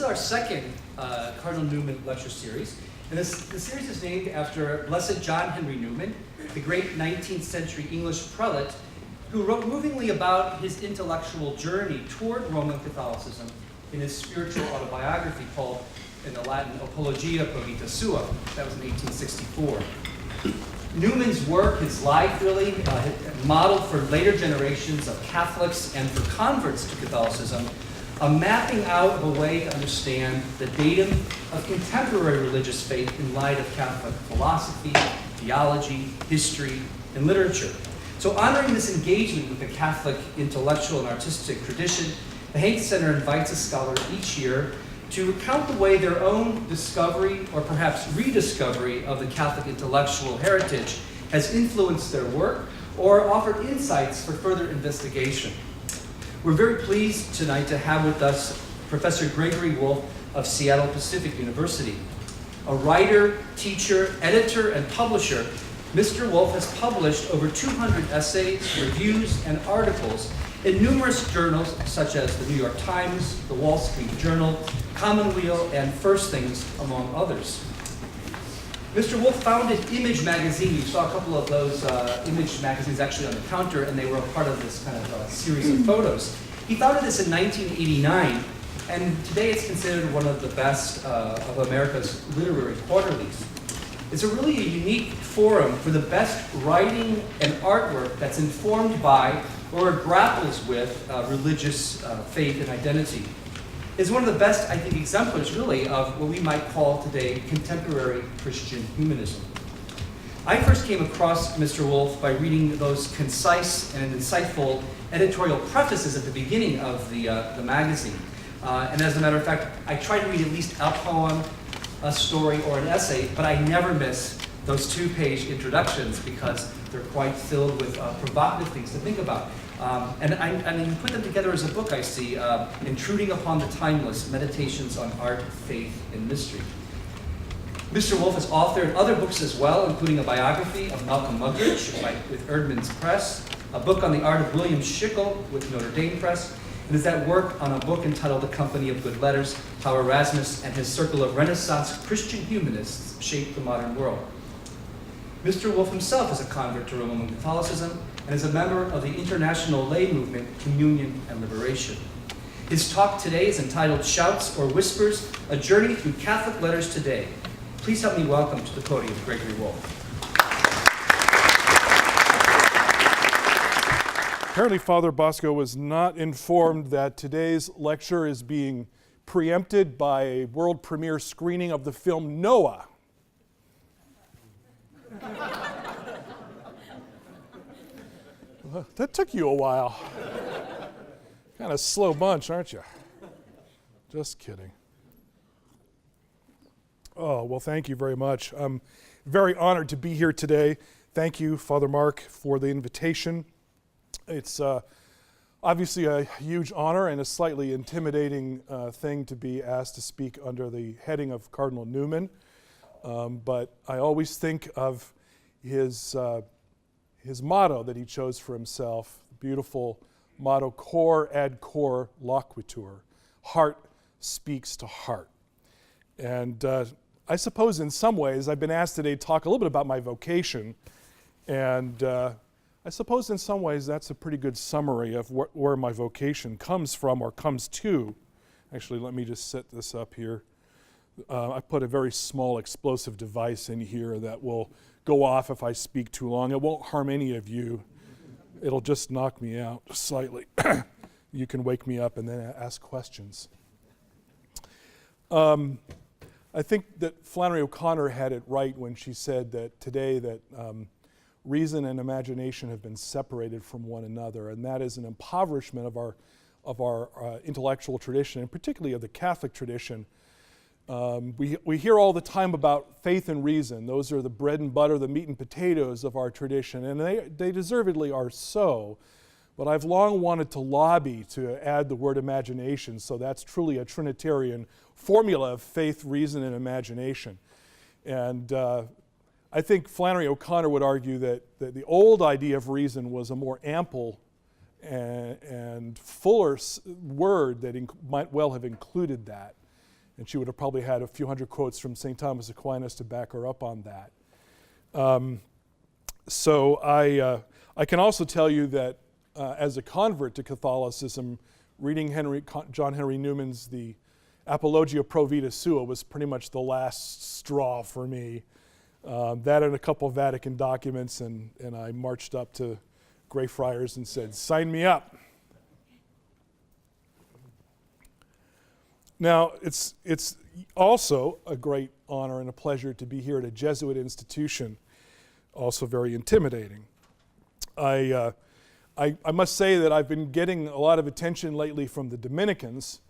is our second Cardinal Newman Lecture Series. And the series is named after Blessed John Henry Newman, the great 19th century English prelate who wrote movingly about his intellectual journey toward Roman Catholicism in his spiritual autobiography called, in the Latin, Apologia Pro Vita Sua. That was in 1864. Newman's work, his life really, modeled for later generations of Catholics and for converts to Catholicism, a mapping out of a way to understand the datum of contemporary religious faith in light of Catholic philosophy, theology, history, and literature. So honoring this engagement with the Catholic intellectual and artistic tradition, the Hague Center invites a scholar each year to recount the way their own discovery, or perhaps rediscovery, of the Catholic intellectual heritage has influenced their work or offered insights for further investigation. We're very pleased tonight to have with us Professor Gregory Wolfe of Seattle Pacific University. A writer, teacher, editor, and publisher, Mr. Wolfe has published over 200 essays, reviews, and articles in numerous journals such as the New York Times, the Wall Street Journal, Commonweal, and First Things, among others. Mr. Wolfe founded Image magazine. You saw a couple of those Image magazines actually on the counter, and they were a part of this kind of series of photos. He founded this in 1989, and today it's considered one of the best of America's literary quarterlies. It's really a unique forum for the best writing and artwork that's informed by or grapples with religious faith and identity. It's one of the best, I think, exemplars, really, of what we might call today contemporary Christian humanism. I first came across Mr. Wolfe by reading those concise and insightful editorial prefaces at the beginning of the magazine. And as a matter of fact, I try to read at least a poem, a story, or an essay, but I never miss those two-page introductions because they're quite filled with provocative things to think about. And you put them together as a book, I see, Intruding Upon the Timeless, Meditations on Art, Faith, and Mystery. Mr. Wolfe has authored other books as well, including a biography of Malcolm Muggeridge with Erdman's Press, a book on the art of William Schickel with Notre Dame Press, and is at work on a book entitled The Company of Good Letters, How Erasmus and His Circle of Renaissance Christian Humanists Shaped the Modern World. Mr. Wolfe himself is a convert to Roman Catholicism and is a member of the international lay movement, Communion and Liberation. His talk today is entitled Shouts or Whispers, A Journey Through Catholic Letters Today. Please help me welcome to the podium Gregory Wolfe. Apparently, Father Bosco was not informed that today's lecture is being preempted by a world premiere screening of the film Noah. That took you a while. Kind of slow bunch, aren't you? Just kidding. Oh, well, thank you very much. I'm very honored to be here today. Thank you, Father Mark, for the invitation. It's obviously a huge honor and a slightly intimidating thing to be asked to speak under the heading of Cardinal Newman. But I always think of his motto that he chose for himself, the beautiful motto, cor ad cor loquitur, heart speaks to heart. And I suppose in some ways, I've been asked today to talk a little bit about my vocation, and I suppose in some ways that's a pretty good summary of where my vocation comes from or comes to. Actually, let me just set this up here. I put a very small explosive device in here that will go off if I speak too long. It won't harm any of you. It'll just knock me out slightly. You can wake me up and then ask questions. I think that Flannery O'Connor had it right when she said that today that reason and imagination have been separated from one another, and that is an impoverishment of our intellectual tradition, and particularly of the Catholic tradition. We hear all the time about faith and reason. Those are the bread and butter, the meat and potatoes of our tradition, and they deservedly are so. But I've long wanted to lobby to add the word imagination, so that's truly a Trinitarian formula of faith, reason, and imagination. And I think Flannery O'Connor would argue that the old idea of reason was a more ample and fuller word that might well have included that. And she would have probably had a few hundred quotes from St. Thomas Aquinas to back her up on that. So I can also tell you that as a convert to Catholicism, reading John Henry Newman's The Apologia Pro Vita Sua was pretty much the last straw for me. That and a couple of Vatican documents, and I marched up to Greyfriars and said, "Sign me up." Now, it's also a great honor and a pleasure to be here at a Jesuit institution, also very intimidating. I must say that I've been getting a lot of attention lately from the Dominicans,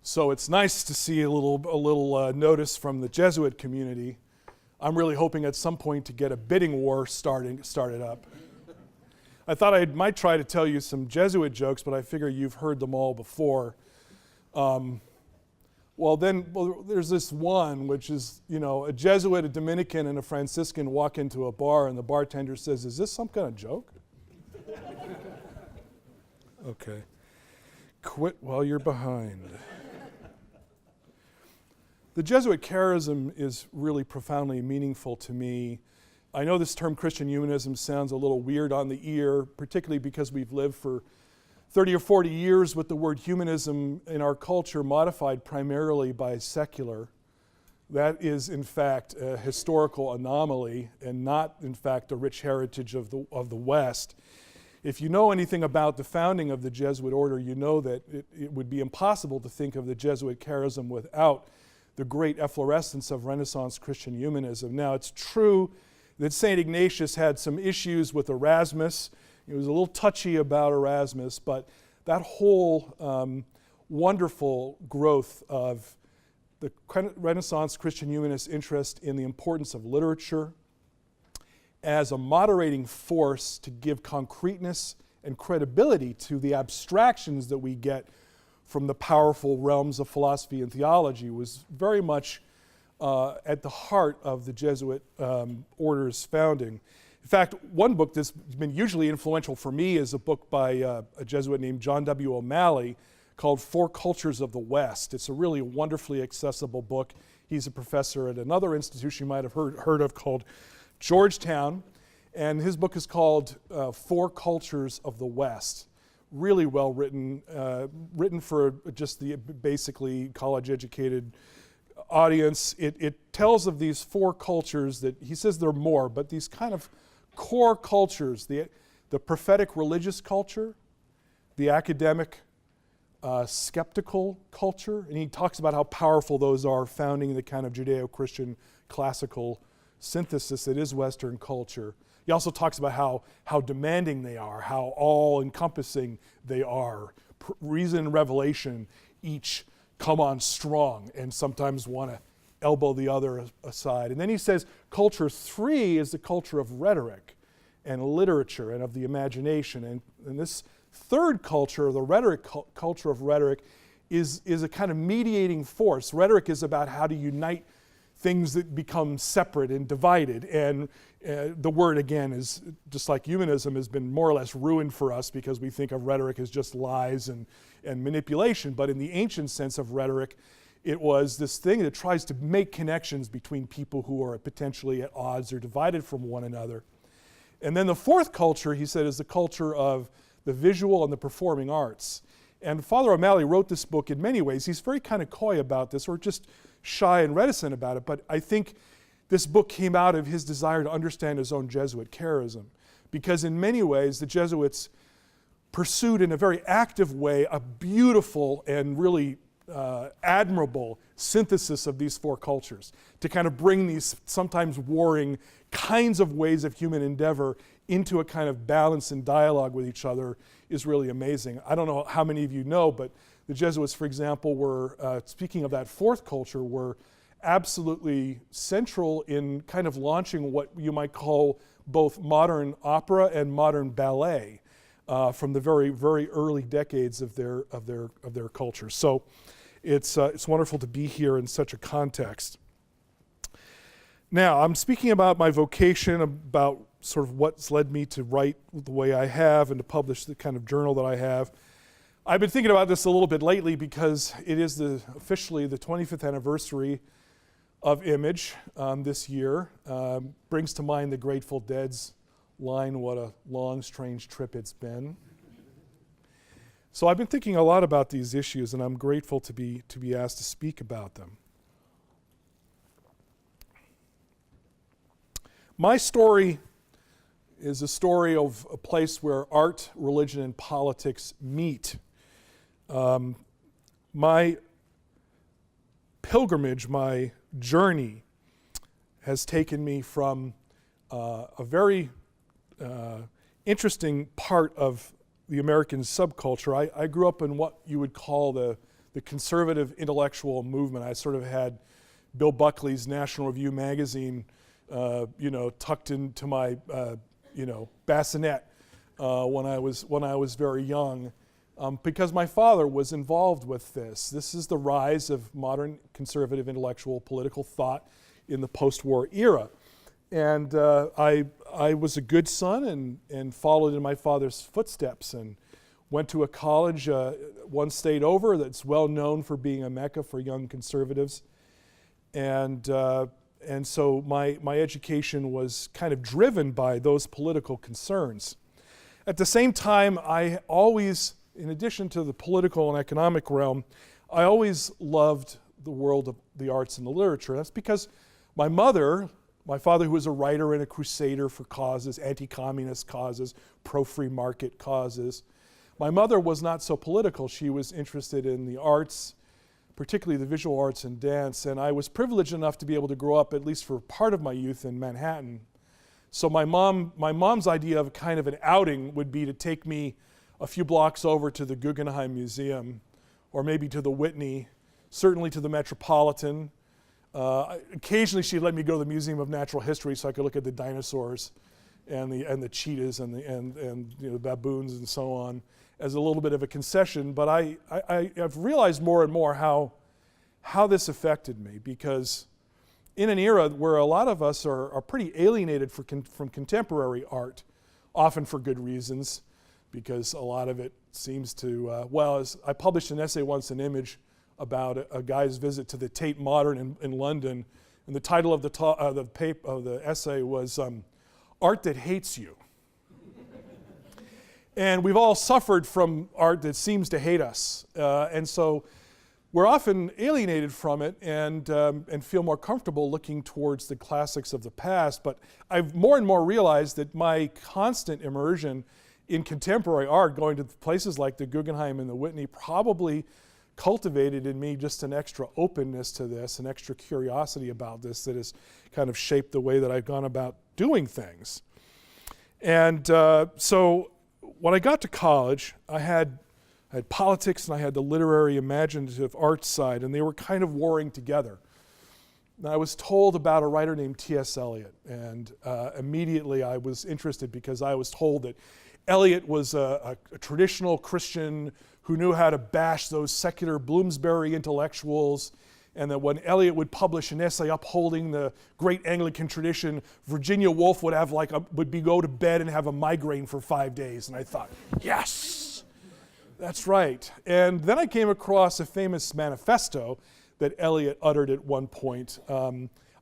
so it's nice to see a little notice from the Jesuit community. I'm really hoping at some point to get a bidding war started up. I thought I might try to tell you some Jesuit jokes, but I figure you've heard them all before. Well, there's this one, which is, a Jesuit, a Dominican, and a Franciscan walk into a bar, and the bartender says, "Is this some kind of joke?" Okay. Quit while you're behind. The Jesuit charism is really profoundly meaningful to me. I know this term Christian humanism sounds a little weird on the ear, particularly because we've lived for 30 or 40 years with the word humanism in our culture modified primarily by secular. That is, in fact, a historical anomaly and not, in fact, a rich heritage of the West. If you know anything about the founding of the Jesuit order, you know that it would be impossible to think of the Jesuit charism without the great efflorescence of Renaissance Christian humanism. Now, it's true that St. Ignatius had some issues with Erasmus. He was a little touchy about Erasmus, but that whole wonderful growth of the Renaissance Christian humanist interest in the importance of literature as a moderating force to give concreteness and credibility to the abstractions that we get from the powerful realms of philosophy and theology was very much at the heart of the Jesuit order's founding. In fact, one book that's been hugely influential for me is a book by a Jesuit named John W. O'Malley called Four Cultures of the West. It's a really wonderfully accessible book. He's a professor at another institution you might have heard of called Georgetown, and his book is called Four Cultures of the West. Really well written, written for just the basically college-educated audience. It tells of these four cultures that he says there are more, but these kind of core cultures, the prophetic religious culture, the academic skeptical culture, and he talks about how powerful those are, founding the kind of Judeo-Christian classical synthesis that is Western culture. He also talks about how demanding they are, how all-encompassing they are. Reason and revelation each come on strong and sometimes want to elbow the other aside. And then he says culture 3 is the culture of rhetoric and literature and of the imagination. And this third culture, the rhetoric culture of rhetoric, is a kind of mediating force. Rhetoric is about how to unite things that become separate and divided. And the word, again, is just like humanism has been more or less ruined for us because we think of rhetoric as just lies and manipulation. But in the ancient sense of rhetoric, it was this thing that tries to make connections between people who are potentially at odds or divided from one another. And then the fourth culture, he said, is the culture of the visual and the performing arts. And Father O'Malley wrote this book in many ways. He's very kind of coy about this, or just shy and reticent about it, but I think this book came out of his desire to understand his own Jesuit charism, because in many ways the Jesuits pursued in a very active way a beautiful and really admirable synthesis of these four cultures to kind of bring these sometimes warring kinds of ways of human endeavor into a kind of balance and dialogue with each other is really amazing. I don't know how many of you know, but the Jesuits, for example, were, speaking of that fourth culture, were absolutely central in kind of launching what you might call both modern opera and modern ballet from the very, very early decades of their culture. So it's wonderful to be here in such a context. Now, I'm speaking about my vocation, about sort of what's led me to write the way I have and to publish the kind of journal that I have. I've been thinking about this a little bit lately because it is officially the 25th anniversary of Image this year. Brings to mind the Grateful Dead's line, "What a long, strange trip it's been." So I've been thinking a lot about these issues, and I'm grateful to be asked to speak about them. My story is a story of a place where art, religion, and politics meet. My pilgrimage, my journey, has taken me from a very interesting part of the American subculture. I grew up in what you would call the conservative intellectual movement. I sort of had Bill Buckley's National Review magazine, tucked into my, bassinet when I was very young, because my father was involved with this. This is the rise of modern conservative intellectual political thought in the post-war era. And I was a good son and followed in my father's footsteps and went to a college one state over that's well known for being a mecca for young conservatives. And so my education was kind of driven by those political concerns. At the same time, I always, in addition to the political and economic realm, I always loved the world of the arts and the literature. That's because my father, who was a writer and a crusader for causes, anti-communist causes, pro-free market causes. My mother was not so political. She was interested in the arts, particularly the visual arts and dance, and I was privileged enough to be able to grow up, at least for part of my youth, in Manhattan. So my mom's idea of kind of an outing would be to take me a few blocks over to the Guggenheim Museum, or maybe to the Whitney, certainly to the Metropolitan. Occasionally she'd let me go to the Museum of Natural History so I could look at the dinosaurs and the cheetahs and the baboons and so on, as a little bit of a concession. But I've realized more and more how this affected me, because in an era where a lot of us are pretty alienated from contemporary art, often for good reasons, because a lot of it seems to, as I published an essay once in Image about a guy's visit to the Tate Modern in London, and the title of the essay was "Art That Hates You." And we've all suffered from art that seems to hate us, and so we're often alienated from it and feel more comfortable looking towards the classics of the past. But I've more and more realized that my constant immersion in contemporary art, going to places like the Guggenheim and the Whitney, probably cultivated in me just an extra openness to this, an extra curiosity about this that has kind of shaped the way that I've gone about doing things. And so when I got to college, I had politics and I had the literary imaginative arts side, and they were kind of warring together. And I was told about a writer named T.S. Eliot, and immediately I was interested because I was told that Eliot was a traditional Christian who knew how to bash those secular Bloomsbury intellectuals, and that when Eliot would publish an essay upholding the great Anglican tradition, Virginia Woolf would have go to bed and have a migraine for 5 days. And I thought, yes, that's right. And then I came across a famous manifesto that Eliot uttered at one point.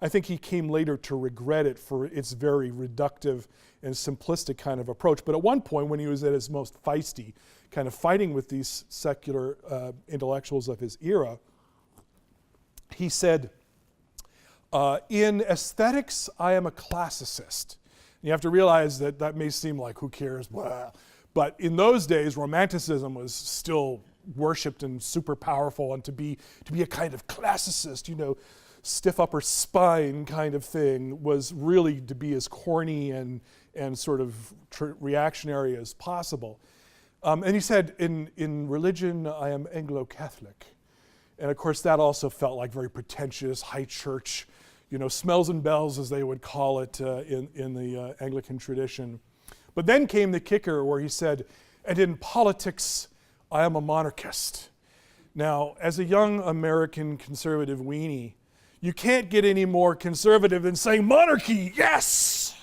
I think he came later to regret it for its very reductive and simplistic kind of approach. But at one point, when he was at his most feisty, kind of fighting with these secular intellectuals of his era, he said, in aesthetics, I am a classicist. And you have to realize that may seem like, who cares, blah. But in those days, Romanticism was still worshipped and super powerful, and to be a kind of classicist, stiff upper spine kind of thing, was really to be as corny and sort of reactionary as possible. And he said, in religion, I am Anglo-Catholic. And of course, that also felt like very pretentious, high church, smells and bells, as they would call it in the Anglican tradition. But then came the kicker where he said, and in politics, I am a monarchist. Now, as a young American conservative weenie, you can't get any more conservative than saying monarchy, yes!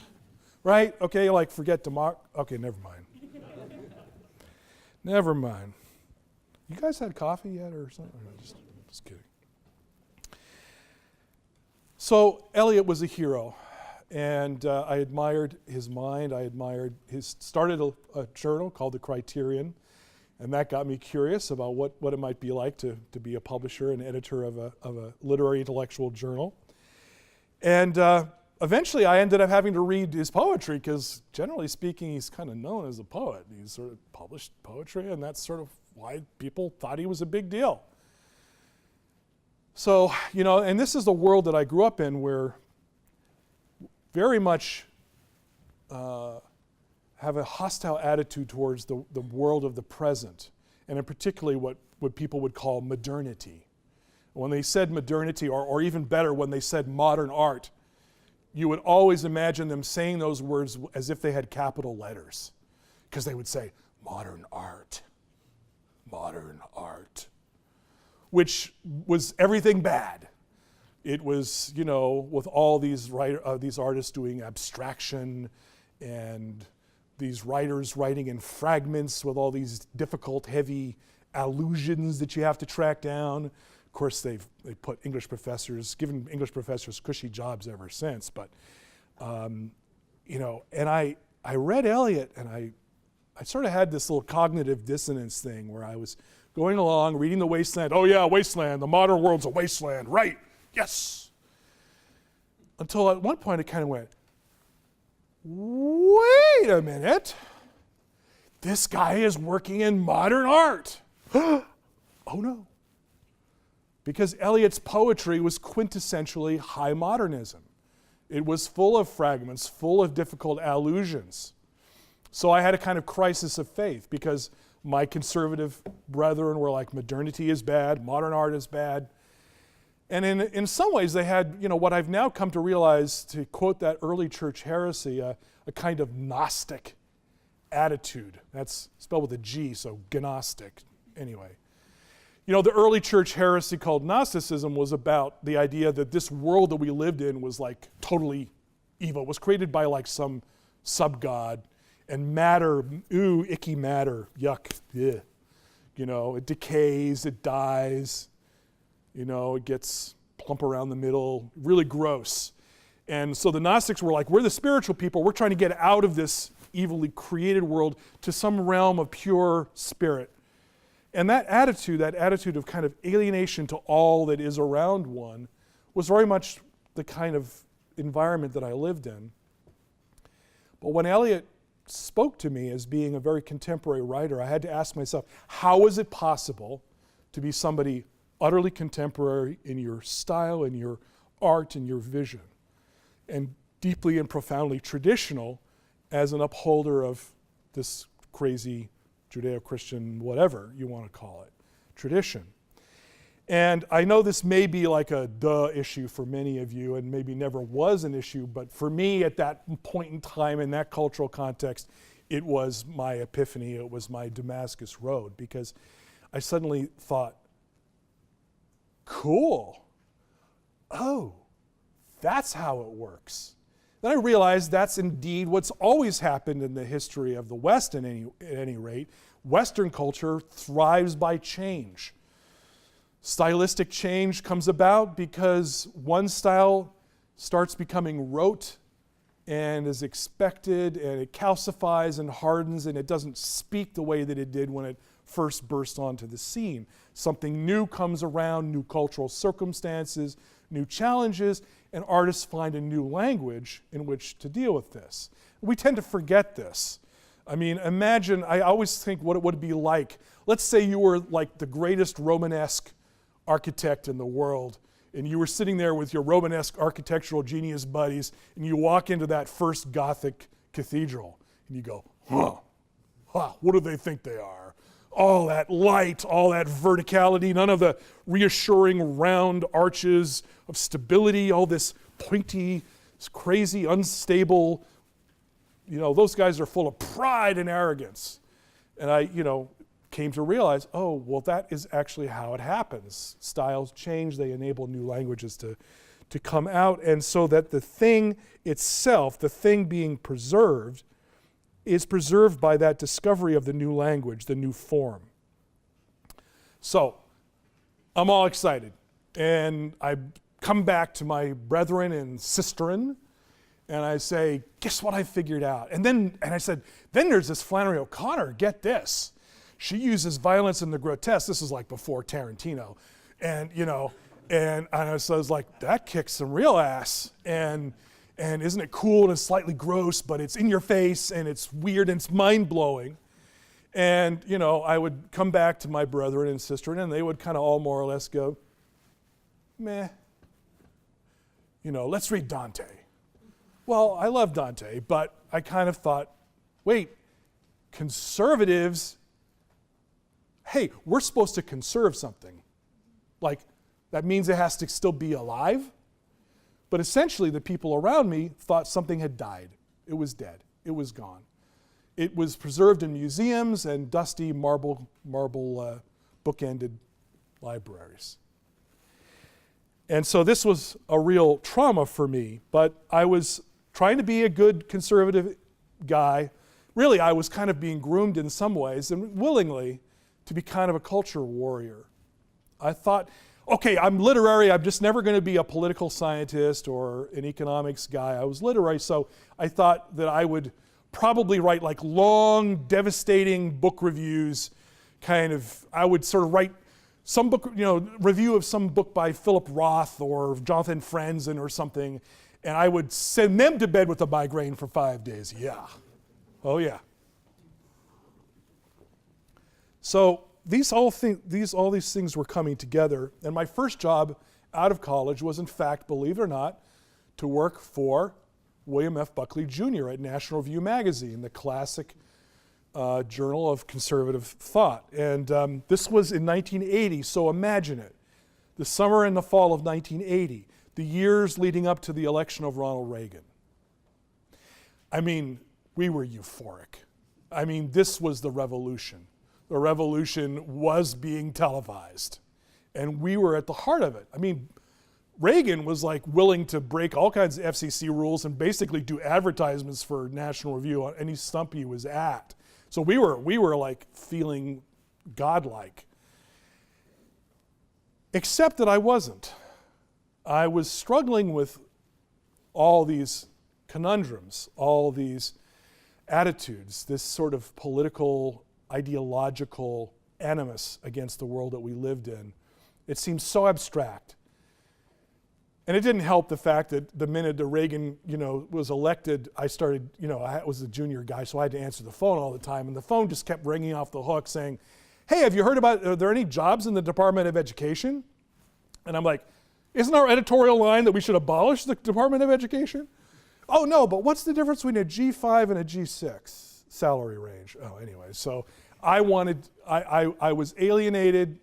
Right? Okay, forget democracy. Okay, never mind. Never mind. You guys had coffee yet or something? Just kidding. So Eliot was a hero, and I admired his mind. I admired started a journal called The Criterion, and that got me curious about what it might be like to be a publisher and editor of a literary intellectual journal. And eventually I ended up having to read his poetry because generally speaking, he's kind of known as a poet. He's sort of published poetry, and that's sort of why people thought he was a big deal. So, and this is the world that I grew up in, where very much have a hostile attitude towards the world of the present, and in particularly what people would call modernity. When they said modernity, or even better, when they said modern art, you would always imagine them saying those words as if they had capital letters, because they would say, modern art, which was everything bad. It was, with all these artists doing abstraction, and these writers writing in fragments with all these difficult, heavy allusions that you have to track down. Of course, they put given English professors cushy jobs ever since. But, and I read Eliot, and I sort of had this little cognitive dissonance thing where I was going along, reading The Wasteland. Oh yeah, Wasteland, the modern world's a wasteland, right, yes. Until at one point it kind of went, wait a minute, this guy is working in modern art. Oh no. Because Eliot's poetry was quintessentially high modernism. It was full of fragments, full of difficult allusions. So I had a kind of crisis of faith, because my conservative brethren were like, modernity is bad, modern art is bad. And in some ways they had, what I've now come to realize, to quote that early church heresy, a kind of Gnostic attitude. That's spelled with a G, so Gnostic. Anyway. The early church heresy called Gnosticism was about the idea that this world that we lived in was like totally evil. It was created by like some sub-god, and matter, ooh, icky matter, yuck, ugh. It decays, it dies, it gets plump around the middle, really gross. And so the Gnostics were like, we're the spiritual people, we're trying to get out of this evilly created world to some realm of pure spirit. And that attitude of kind of alienation to all that is around one, was very much the kind of environment that I lived in. But when Eliot spoke to me as being a very contemporary writer, I had to ask myself, how is it possible to be somebody utterly contemporary in your style, in your art, in your vision, and deeply and profoundly traditional as an upholder of this crazy Judeo-Christian, whatever you want to call it, tradition? And I know this may be like a duh issue for many of you, and maybe never was an issue, but for me at that point in time, in that cultural context, it was my epiphany, it was my Damascus Road, because I suddenly thought, cool, oh, that's how it works. Then I realized that's indeed what's always happened in the history of the West at any rate. Western culture thrives by change. Stylistic change comes about because one style starts becoming rote and is expected, and it calcifies and hardens, and it doesn't speak the way that it did when it first burst onto the scene. Something new comes around, new cultural circumstances, new challenges, and artists find a new language in which to deal with this. We tend to forget this. I mean, imagine, I always think what it would be like. Let's say you were like the greatest Romanesque architect in the world, and you were sitting there with your Romanesque architectural genius buddies, and you walk into that first Gothic cathedral, and you go, what do they think they are? All that light, all that verticality, none of the reassuring round arches of stability, all this pointy, crazy, unstable, those guys are full of pride and arrogance. And I, came to realize, oh, well, that is actually how it happens. Styles change, they enable new languages to come out, and so that the thing itself, the thing being preserved, is preserved by that discovery of the new language, the new form. So I'm all excited. And I come back to my brethren and sisterin, and I say, guess what I figured out? And I said, then there's this Flannery O'Connor, get this. She uses violence and the grotesque. This is like before Tarantino. And, and I was like, that kicks some real ass. And isn't it cool, and it's slightly gross, but it's in your face, and it's weird, and it's mind-blowing. And, I would come back to my brethren and sisterin, and they would kind of all more or less go, meh. Let's read Dante. Well, I love Dante, but I kind of thought, wait, conservatives, hey, we're supposed to conserve something. Like, that means it has to still be alive? But essentially, the people around me thought something had died. It was dead. It was gone. It was preserved in museums and dusty marble bookended libraries. And so this was a real trauma for me, but I was trying to be a good conservative guy. Really, I was kind of being groomed in some ways, and willingly, to be kind of a culture warrior. I thought, okay, I'm literary, I'm just never going to be a political scientist or an economics guy. I was literary, so I thought that I would probably write like long, devastating book reviews, I would sort of write some book, review of some book by Philip Roth or Jonathan Franzen or something, and I would send them to bed with a migraine for 5 days. Yeah. Oh yeah. So all these things were coming together, and my first job out of college was, in fact, believe it or not, to work for William F. Buckley Jr. at National Review magazine, the classic journal of conservative thought. And this was in 1980, so imagine it. The summer and the fall of 1980, the years leading up to the election of Ronald Reagan. I mean, we were euphoric. I mean, this was the revolution. The revolution was being televised, and we were at the heart of it. I mean, Reagan was like willing to break all kinds of FCC rules and basically do advertisements for National Review on any stump he was at. So we were like feeling godlike. Except that I wasn't. I was struggling with all these conundrums, all these attitudes, this sort of political, ideological animus against the world that we lived in. It seemed so abstract. And it didn't help the fact that the minute that Reagan, was elected, I started, I was a junior guy, so I had to answer the phone all the time, and the phone just kept ringing off the hook saying, hey, have you heard are there any jobs in the Department of Education? And I'm like, isn't our editorial line that we should abolish the Department of Education? Oh no, but what's the difference between a G5 and a G6 salary range? Oh, anyway, so I was alienated,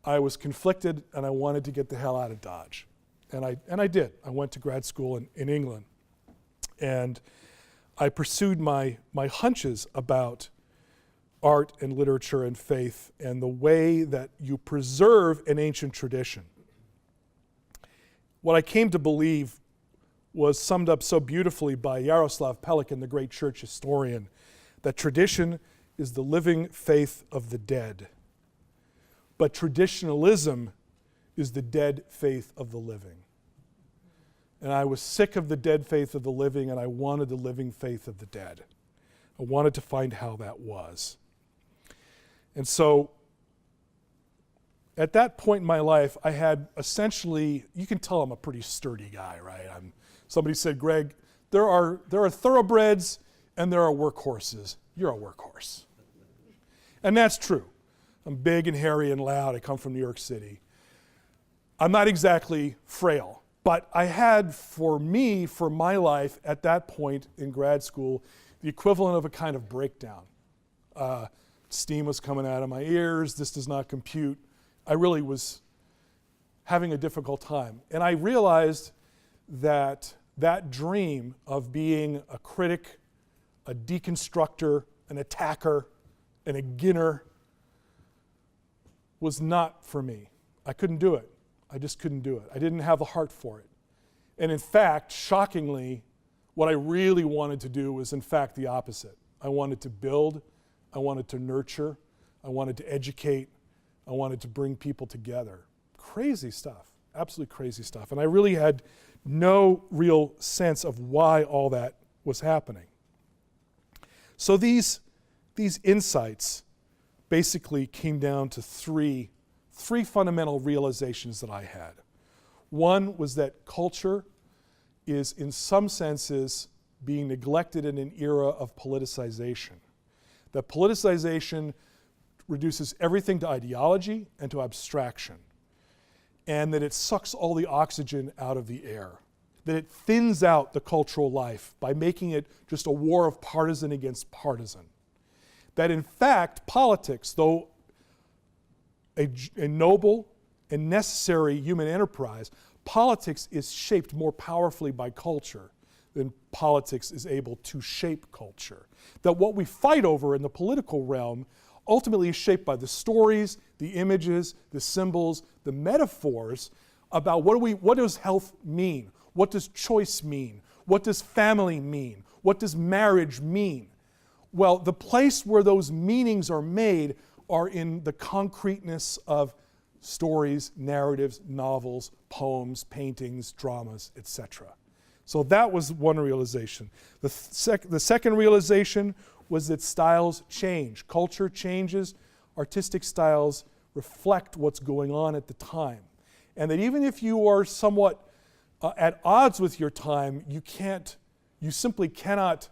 I was conflicted, and I wanted to get the hell out of Dodge. And I did. I went to grad school in England. And I pursued my hunches about art and literature and faith and the way that you preserve an ancient tradition. What I came to believe was summed up so beautifully by Yaroslav Pelikan, the great church historian, that tradition is the living faith of the dead. But traditionalism is the dead faith of the living. And I was sick of the dead faith of the living, and I wanted the living faith of the dead. I wanted to find how that was. And so, at that point in my life, I had essentially, you can tell I'm a pretty sturdy guy, right? Somebody said, Greg, there are thoroughbreds and there are workhorses. You're a workhorse. And that's true. I'm big and hairy and loud. I come from New York City. I'm not exactly frail, but I had, for my life, at that point in grad school, the equivalent of a kind of breakdown. Steam was coming out of my ears. This does not compute. I really was having a difficult time. And I realized that dream of being a critic, a deconstructor, an attacker, and a ginner was not for me. I couldn't do it. I just couldn't do it. I didn't have the heart for it. And in fact, shockingly, what I really wanted to do was in fact the opposite. I wanted to build, I wanted to nurture, I wanted to educate, I wanted to bring people together. Crazy stuff, absolutely crazy stuff. And I really had no real sense of why all that was happening. So these insights basically came down to three fundamental realizations that I had. One was that culture is in some senses being neglected in an era of politicization. That politicization reduces everything to ideology and to abstraction, and that it sucks all the oxygen out of the air, that it thins out the cultural life by making it just a war of partisan against partisan. That in fact, politics, though a noble and necessary human enterprise, politics is shaped more powerfully by culture than politics is able to shape culture. That what we fight over in the political realm ultimately is shaped by the stories, the images, the symbols, the metaphors about what does health mean? What does choice mean? What does family mean? What does marriage mean? Well, the place where those meanings are made are in the concreteness of stories, narratives, novels, poems, paintings, dramas, etc. So that was one realization. The second realization was that styles change. Culture changes. Artistic styles reflect what's going on at the time. And that even if you are somewhat at odds with your time, you simply cannot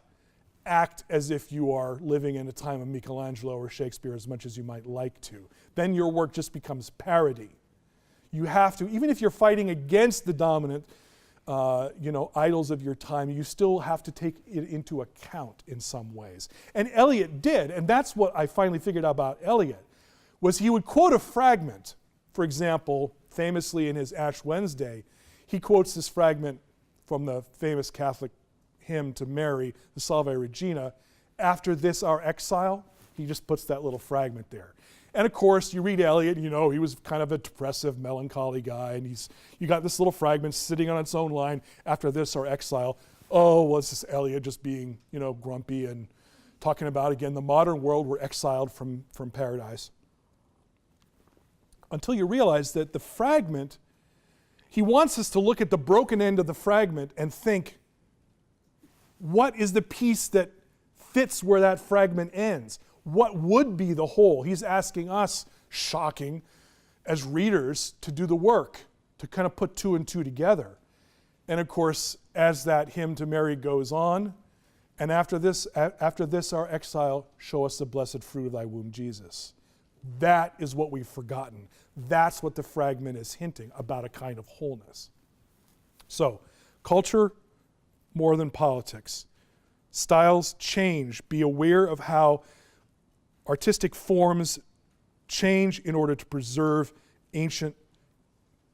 act as if you are living in a time of Michelangelo or Shakespeare as much as you might like to. Then your work just becomes parody. You have to, even if you're fighting against the dominant idols of your time, you still have to take it into account in some ways. And Eliot did, and that's what I finally figured out about Eliot, was he would quote a fragment. For example, famously in his Ash Wednesday, he quotes this fragment from the famous Catholic hymn to Mary, the Salve Regina. After this our exile, he just puts that little fragment there. And of course, you read Eliot, he was kind of a depressive, melancholy guy, and you got this little fragment sitting on its own line, after this our exile. Oh, was this Eliot just being, grumpy and talking about, again, the modern world, we're exiled from paradise. Until you realize that the fragment, he wants us to look at the broken end of the fragment and think, what is the piece that fits where that fragment ends? What would be the whole? He's asking us, shocking, as readers, to do the work, to kind of put two and two together. And of course, as that hymn to Mary goes on, and after this our exile, show us the blessed fruit of thy womb, Jesus. That is what we've forgotten. That's what the fragment is hinting about, a kind of wholeness. So, culture more than politics. Styles change. Be aware of how artistic forms change in order to preserve ancient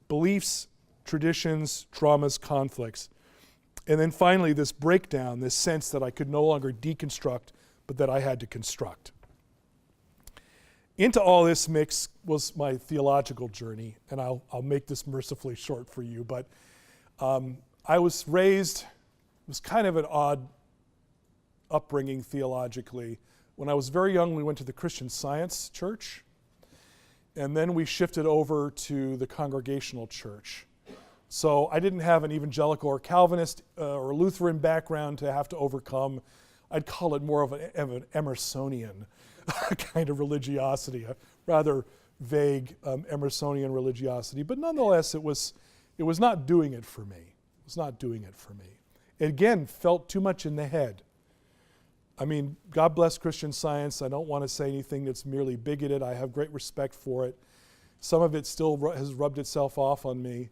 beliefs, traditions, traumas, conflicts. And then finally, this breakdown, this sense that I could no longer deconstruct, but that I had to construct. Into all this mix was my theological journey, and I'll make this mercifully short for you, but I was raised, it was kind of an odd upbringing theologically. When I was very young, we went to the Christian Science church, and then we shifted over to the Congregational church. So I didn't have an evangelical or Calvinist or Lutheran background to have to overcome. I'd call it more of an Emersonian kind of religiosity, a rather vague Emersonian religiosity. But nonetheless, it was not doing it for me. It was not doing it for me. It again felt too much in the head. I mean, God bless Christian Science. I don't want to say anything that's merely bigoted. I have great respect for it. Some of it still has rubbed itself off on me.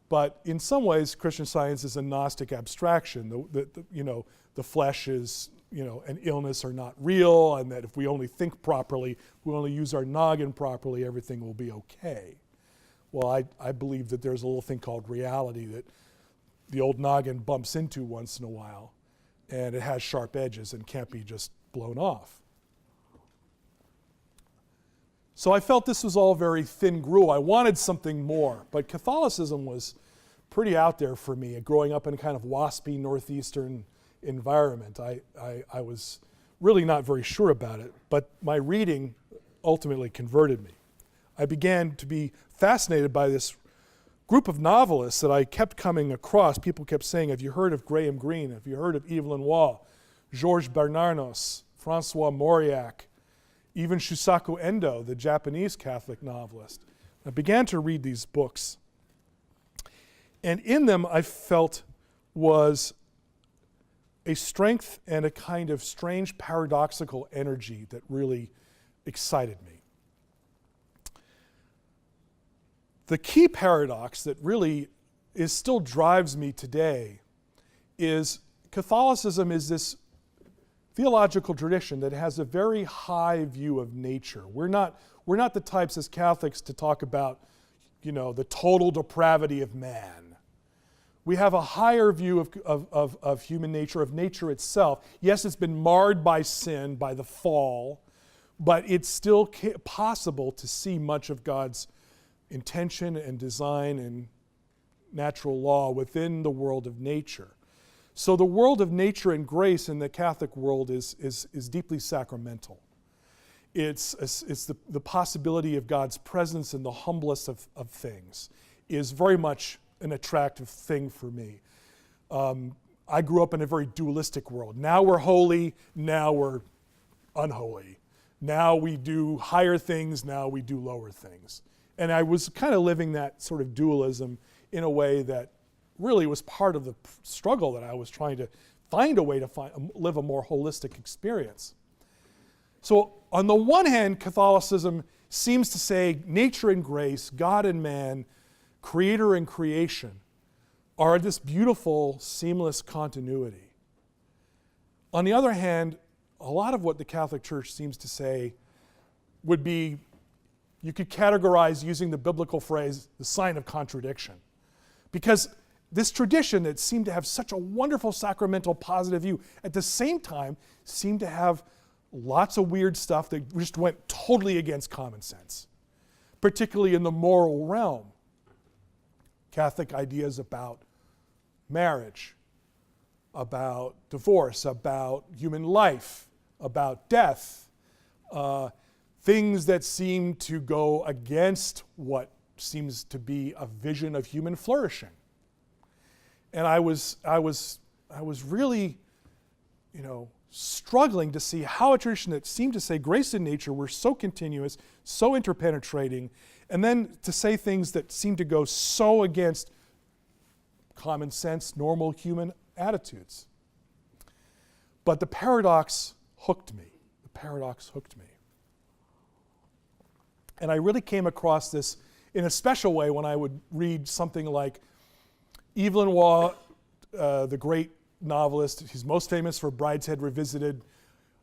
But in some ways, Christian Science is a Gnostic abstraction. The flesh is, an illness are not real, and that if we only think properly, if we only use our noggin properly, everything will be okay. Well, I believe that there's a little thing called reality that the old noggin bumps into once in a while, and it has sharp edges and can't be just blown off. So I felt this was all very thin gruel. I wanted something more, but Catholicism was pretty out there for me. Growing up in a kind of waspy northeastern environment, I was really not very sure about it, but my reading ultimately converted me. I began to be fascinated by this group of novelists that I kept coming across. People kept saying, have you heard of Graham Greene? Have you heard of Evelyn Waugh? Georges Bernanos, Francois Mauriac, even Shusaku Endo, the Japanese Catholic novelist. I began to read these books. And in them I felt was a strength and a kind of strange paradoxical energy that really excited me. The key paradox that really still drives me today is Catholicism is this theological tradition that has a very high view of nature. We're not the types as Catholics to talk about, the total depravity of man. We have a higher view of human nature, of nature itself. Yes, it's been marred by sin, by the fall, but it's still possible to see much of God's intention and design and natural law within the world of nature. So the world of nature and grace in the Catholic world is deeply sacramental. It's the possibility of God's presence in the humblest of things is very much an attractive thing for me. I grew up in a very dualistic world. Now we're holy, now we're unholy. Now we do higher things, now we do lower things. And I was kind of living that sort of dualism in a way that really was part of the struggle that I was trying to find a way to live a more holistic experience. So on the one hand, Catholicism seems to say nature and grace, God and man, creator and creation are this beautiful, seamless continuity. On the other hand, a lot of what the Catholic Church seems to say would be, you could categorize using the biblical phrase, the sign of contradiction. Because this tradition that seemed to have such a wonderful sacramental positive view, at the same time seemed to have lots of weird stuff that just went totally against common sense, particularly in the moral realm. Catholic ideas about marriage, about divorce, about human life, about death, things that seem to go against what seems to be a vision of human flourishing. And I was really, struggling to see how a tradition that seemed to say grace and nature were so continuous, so interpenetrating, and then to say things that seemed to go so against common sense, normal human attitudes. But the paradox hooked me. The paradox hooked me. And I really came across this in a special way when I would read something like Evelyn Waugh, the great novelist. He's most famous for Brideshead Revisited.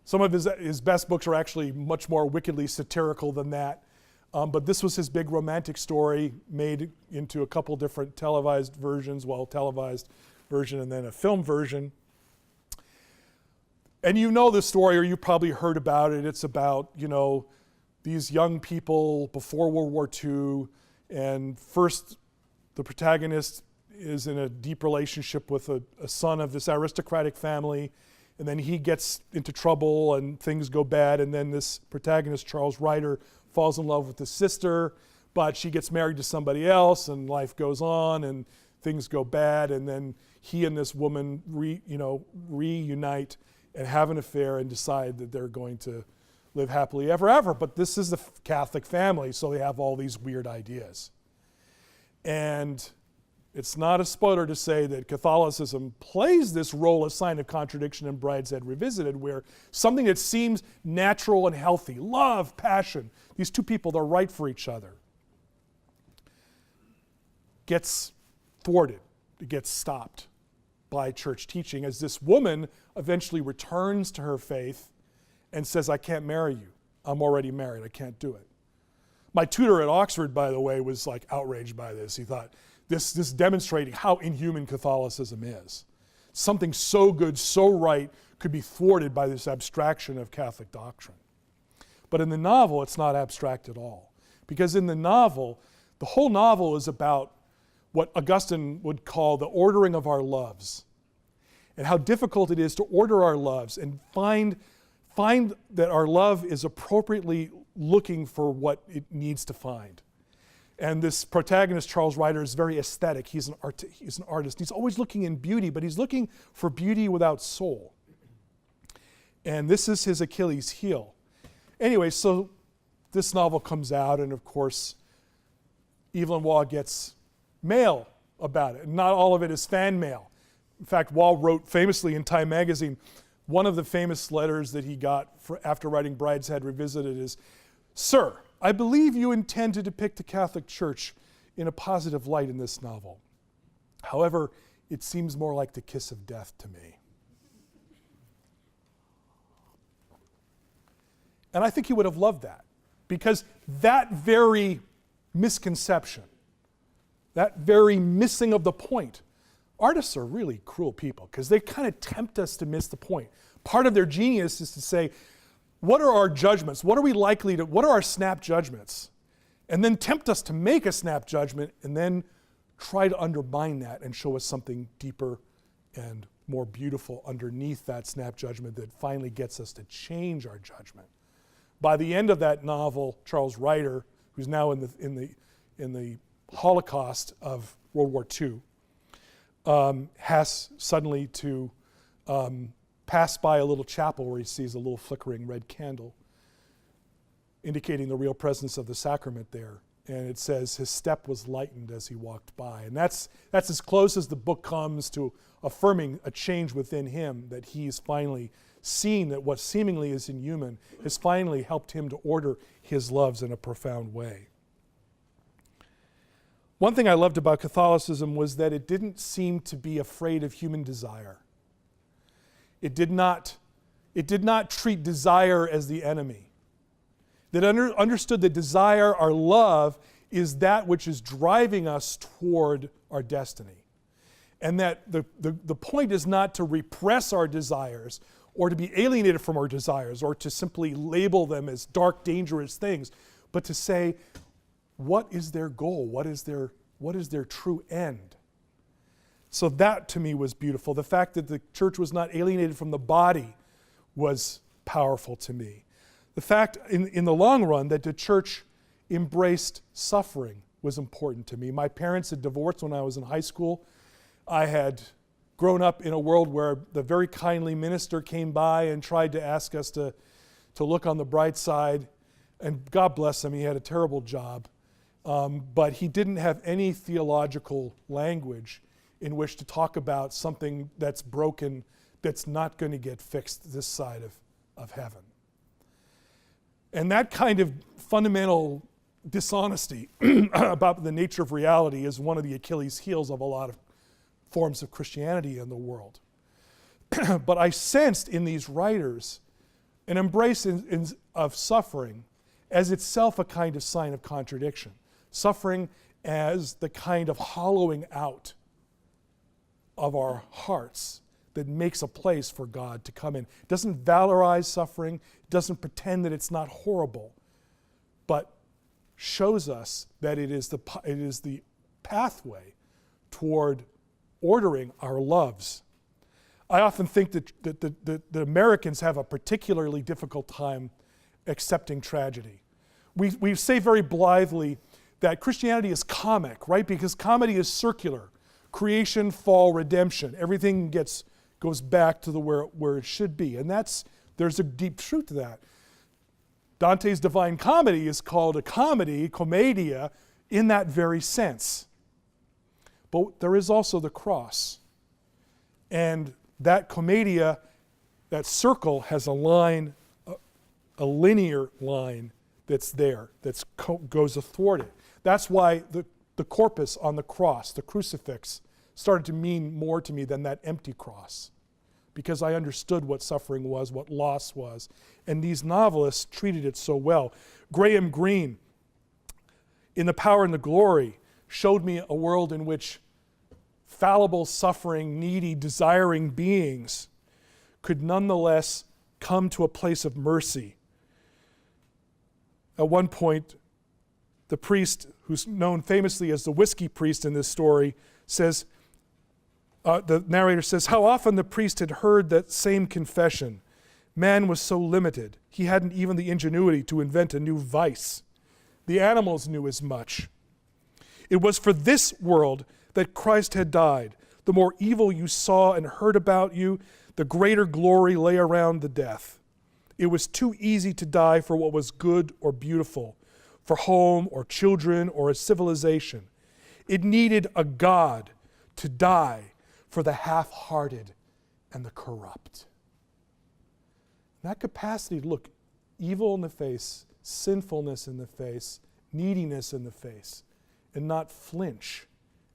Some of his best books are actually much more wickedly satirical than that. But this was his big romantic story made into a couple different televised versions, televised version and then a film version. And you know the story, or you probably heard about it. It's about, these young people before World War II, and first the protagonist is in a deep relationship with a son of this aristocratic family, and then he gets into trouble and things go bad, and then this protagonist, Charles Ryder, falls in love with his sister, but she gets married to somebody else, and life goes on, and things go bad, and then he and this woman reunite and have an affair and decide that they're going to live happily ever. But this is the Catholic family, so they have all these weird ideas. And it's not a spoiler to say that Catholicism plays this role as sign of contradiction in Brideshead Revisited, where something that seems natural and healthy, love, passion, these two people, they're right for each other, gets thwarted, it gets stopped by church teaching as this woman eventually returns to her faith and says, I can't marry you. I'm already married. I can't do it. My tutor at Oxford, by the way, was outraged by this. He thought, this demonstrating how inhuman Catholicism is. Something so good, so right, could be thwarted by this abstraction of Catholic doctrine. But in the novel, it's not abstract at all. Because in the novel, the whole novel is about what Augustine would call the ordering of our loves, and how difficult it is to order our loves and find that our love is appropriately looking for what it needs to find. And this protagonist, Charles Ryder, is very aesthetic. He's an artist. He's always looking in beauty, but he's looking for beauty without soul. And this is his Achilles heel. Anyway, so this novel comes out, and of course, Evelyn Waugh gets mail about it. Not all of it is fan mail. In fact, Waugh wrote famously in Time magazine, one of the famous letters that he got after writing Brideshead Revisited is, "Sir, I believe you intend to depict the Catholic Church in a positive light in this novel. However, it seems more like the kiss of death to me." And I think he would have loved that, because that very misconception, that very missing of the point, artists are really cruel people because they kind of tempt us to miss the point. Part of their genius is to say, what are our judgments? What are our snap judgments? And then tempt us to make a snap judgment and then try to undermine that and show us something deeper and more beautiful underneath that snap judgment that finally gets us to change our judgment. By the end of that novel, Charles Ryder, who's now in the Holocaust of World War II, has suddenly to pass by a little chapel where he sees a little flickering red candle, indicating the real presence of the sacrament there. And it says his step was lightened as he walked by. And that's as close as the book comes to affirming a change within him, that he's finally seen that what seemingly is inhuman has finally helped him to order his loves in a profound way. One thing I loved about Catholicism was that it didn't seem to be afraid of human desire. It did not treat desire as the enemy. That understood that desire, our love, is that which is driving us toward our destiny. And that the point is not to repress our desires or to be alienated from our desires or to simply label them as dark, dangerous things, but to say, what is their goal? What is their true end? So that to me was beautiful. The fact that the church was not alienated from the body was powerful to me. The fact in the long run that the church embraced suffering was important to me. My parents had divorced when I was in high school. I had grown up in a world where the very kindly minister came by and tried to ask us to look on the bright side. And God bless him, he had a terrible job. But he didn't have any theological language in which to talk about something that's broken, that's not going to get fixed this side of heaven. And that kind of fundamental dishonesty about the nature of reality is one of the Achilles heels of a lot of forms of Christianity in the world. But I sensed in these writers an embrace of suffering as itself a kind of sign of contradiction. Suffering as the kind of hollowing out of our hearts that makes a place for God to come in. It doesn't valorize suffering, it doesn't pretend that it's not horrible, but shows us that it is the pathway toward ordering our loves. I often think that the Americans have a particularly difficult time accepting tragedy. We say very blithely that Christianity is comic, right? Because comedy is circular. Creation, fall, redemption. Everything goes back to where it should be. And there's a deep truth to that. Dante's Divine Comedy is called a comedy, commedia, in that very sense. But there is also the cross. And that commedia, that circle, has a line, a linear line that's there, that goes athwart it. That's why the corpus on the cross, the crucifix, started to mean more to me than that empty cross, because I understood what suffering was, what loss was, and these novelists treated it so well. Graham Greene, in The Power and the Glory, showed me a world in which fallible, suffering, needy, desiring beings could nonetheless come to a place of mercy. At one point, the priest, who's known famously as the whiskey priest in this story, says, the narrator says, how often the priest had heard that same confession. Man was so limited, he hadn't even the ingenuity to invent a new vice. The animals knew as much. It was for this world that Christ had died. The more evil you saw and heard about you, the greater glory lay around the death. It was too easy to die for what was good or beautiful, for home or children or a civilization. It needed a God to die for the half-hearted and the corrupt. That capacity to look evil in the face, sinfulness in the face, neediness in the face, and not flinch,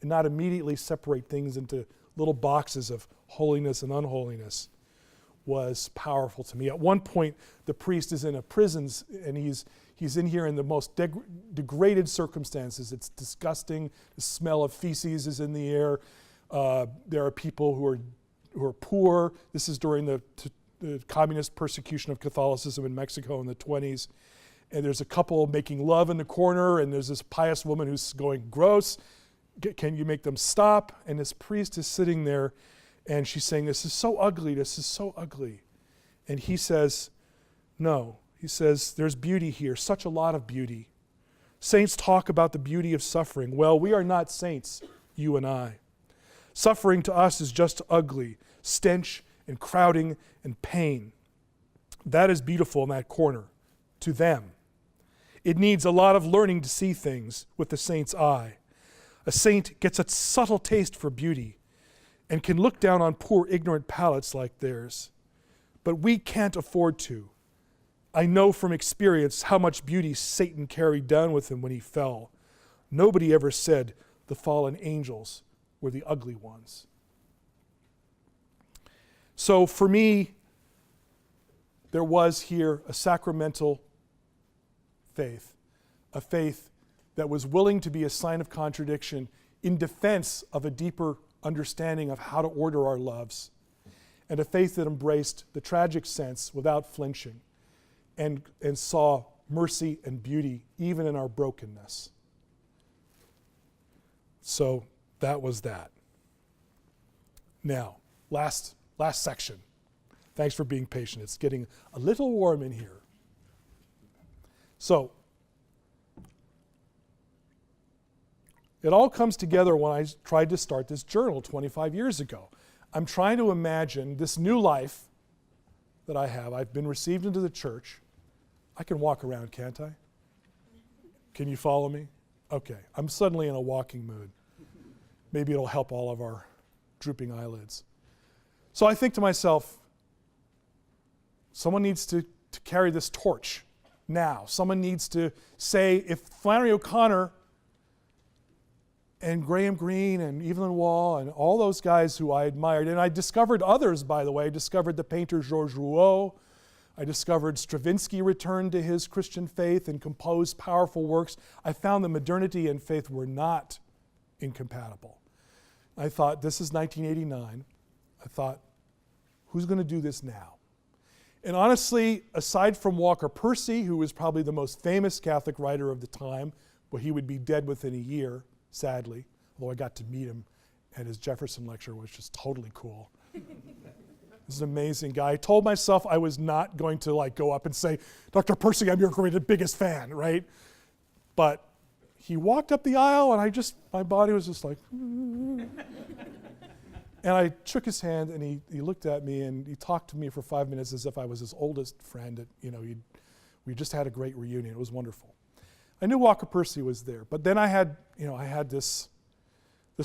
and not immediately separate things into little boxes of holiness and unholiness, was powerful to me. At one point, the priest is in a prison, and he's in here in the most degraded circumstances. It's disgusting. The smell of feces is in the air. There are people who are poor. This is during the communist persecution of Catholicism in Mexico in the 1920s. And there's a couple making love in the corner, and there's this pious woman who's going, gross. Can you make them stop? And this priest is sitting there, and she's saying, this is so ugly, this is so ugly. And he says, no. He says, there's beauty here, such a lot of beauty. Saints talk about the beauty of suffering. Well, we are not saints, you and I. Suffering to us is just ugly, stench and crowding and pain. That is beautiful in that corner, to them. It needs a lot of learning to see things with the saint's eye. A saint gets a subtle taste for beauty and can look down on poor ignorant palates like theirs. But we can't afford to. I know from experience how much beauty Satan carried down with him when he fell. Nobody ever said the fallen angels were the ugly ones. So for me, there was here a sacramental faith, a faith that was willing to be a sign of contradiction in defense of a deeper understanding of how to order our loves, and a faith that embraced the tragic sense without flinching and saw mercy and beauty even in our brokenness. So that was that. Now, last section. Thanks for being patient. It's getting a little warm in here. So, it all comes together when I tried to start this journal 25 years ago. I'm trying to imagine this new life that I have. I've been received into the church. I can walk around, can't I? Can you follow me? Okay, I'm suddenly in a walking mood. Maybe it'll help all of our drooping eyelids. So I think to myself, someone needs to carry this torch now. Someone needs to say, if Flannery O'Connor and Greene and Evelyn Waugh and all those guys who I admired, and I discovered others, by the way. I discovered the painter Georges Rouault. I discovered Stravinsky returned to his Christian faith and composed powerful works. I found that modernity and faith were not incompatible. I thought, this is 1989. I thought, who's going to do this now? And honestly, aside from Walker Percy, who was probably the most famous Catholic writer of the time, but he would be dead within a year, sadly, although I got to meet him at his Jefferson lecture, which was totally cool. This is an amazing guy. I told myself I was not going to go up and say, Dr. Percy, I'm your biggest fan, right? But he walked up the aisle and my body was just like, and I shook his hand and he looked at me and he talked to me for 5 minutes as if I was his oldest friend. We just had a great reunion. It was wonderful. I knew Walker Percy was there, but then I had this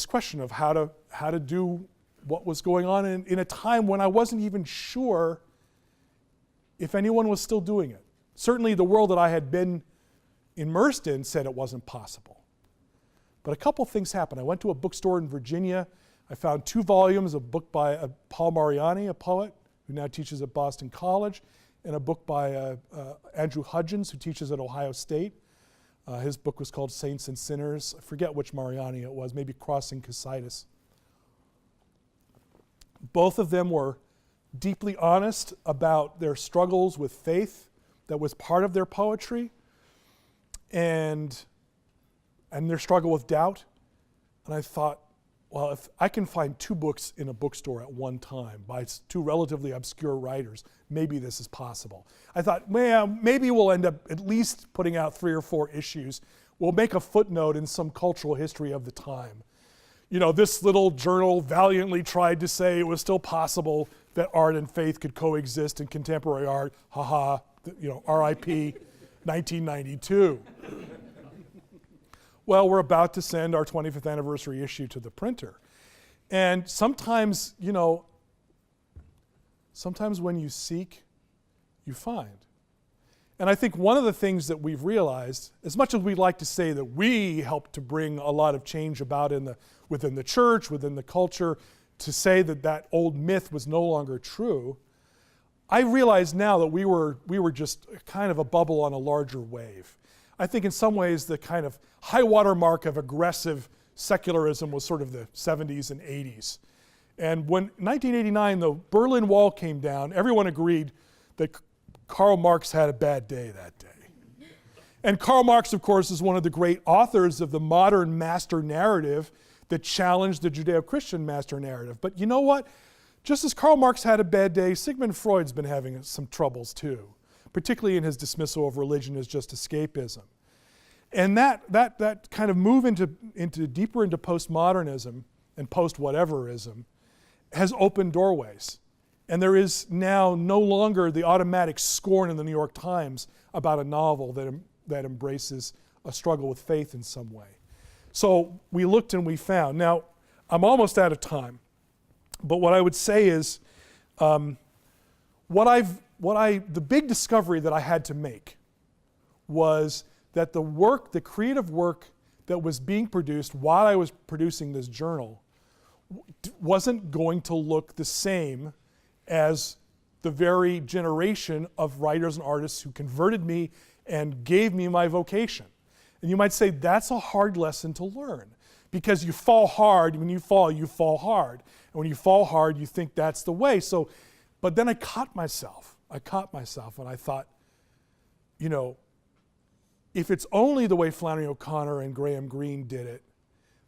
question of how to do what was going on in a time when I wasn't even sure if anyone was still doing it. Certainly the world that I had been immersed in said it wasn't possible. But a couple things happened. I went to a bookstore in Virginia. I found 2 volumes of a book by Paul Mariani, a poet who now teaches at Boston College, and a book by Andrew Hudgens, who teaches at Ohio State. His book was called Saints and Sinners. I forget which Mariani it was, maybe Crossing Casitas. Both of them were deeply honest about their struggles with faith that was part of their poetry and their struggle with doubt. And I thought, well, if I can find 2 books in a bookstore at one time by 2 relatively obscure writers, maybe this is possible. I thought, well, maybe we'll end up at least putting out 3 or 4 issues. We'll make a footnote in some cultural history of the time. You know, this little journal valiantly tried to say it was still possible that art and faith could coexist in contemporary art. Haha, you know, RIP 1992. Well, we're about to send our 25th anniversary issue to the printer. And sometimes, you know, sometimes when you seek, you find. And I think one of the things that we've realized, as much as we'd like to say that we helped to bring a lot of change about within the church, within the culture, to say that that old myth was no longer true, I realize now that we were just kind of a bubble on a larger wave. I think in some ways the kind of high water mark of aggressive secularism was sort of the 70s and 80s. And when 1989, the Berlin Wall came down, everyone agreed that Karl Marx had a bad day that day. And Karl Marx, of course, is one of the great authors of the modern master narrative that challenged the Judeo-Christian master narrative. But you know what? Just as Karl Marx had a bad day, Sigmund Freud's been having some troubles too, particularly in his dismissal of religion as just escapism. And that kind of move into deeper into postmodernism and post-whateverism has opened doorways. And there is now no longer the automatic scorn in the New York Times about a novel that embraces a struggle with faith in some way. So we looked and we found. Now, I'm almost out of time, but what I would say is the big discovery that I had to make was that the creative work that was being produced while I was producing this journal wasn't going to look the same as the very generation of writers and artists who converted me and gave me my vocation. And you might say that's a hard lesson to learn, because you fall hard. When you fall hard. And when you fall hard, you think that's the way. So, but then I caught myself and I thought, you know, if it's only the way Flannery O'Connor and Graham Greene did it,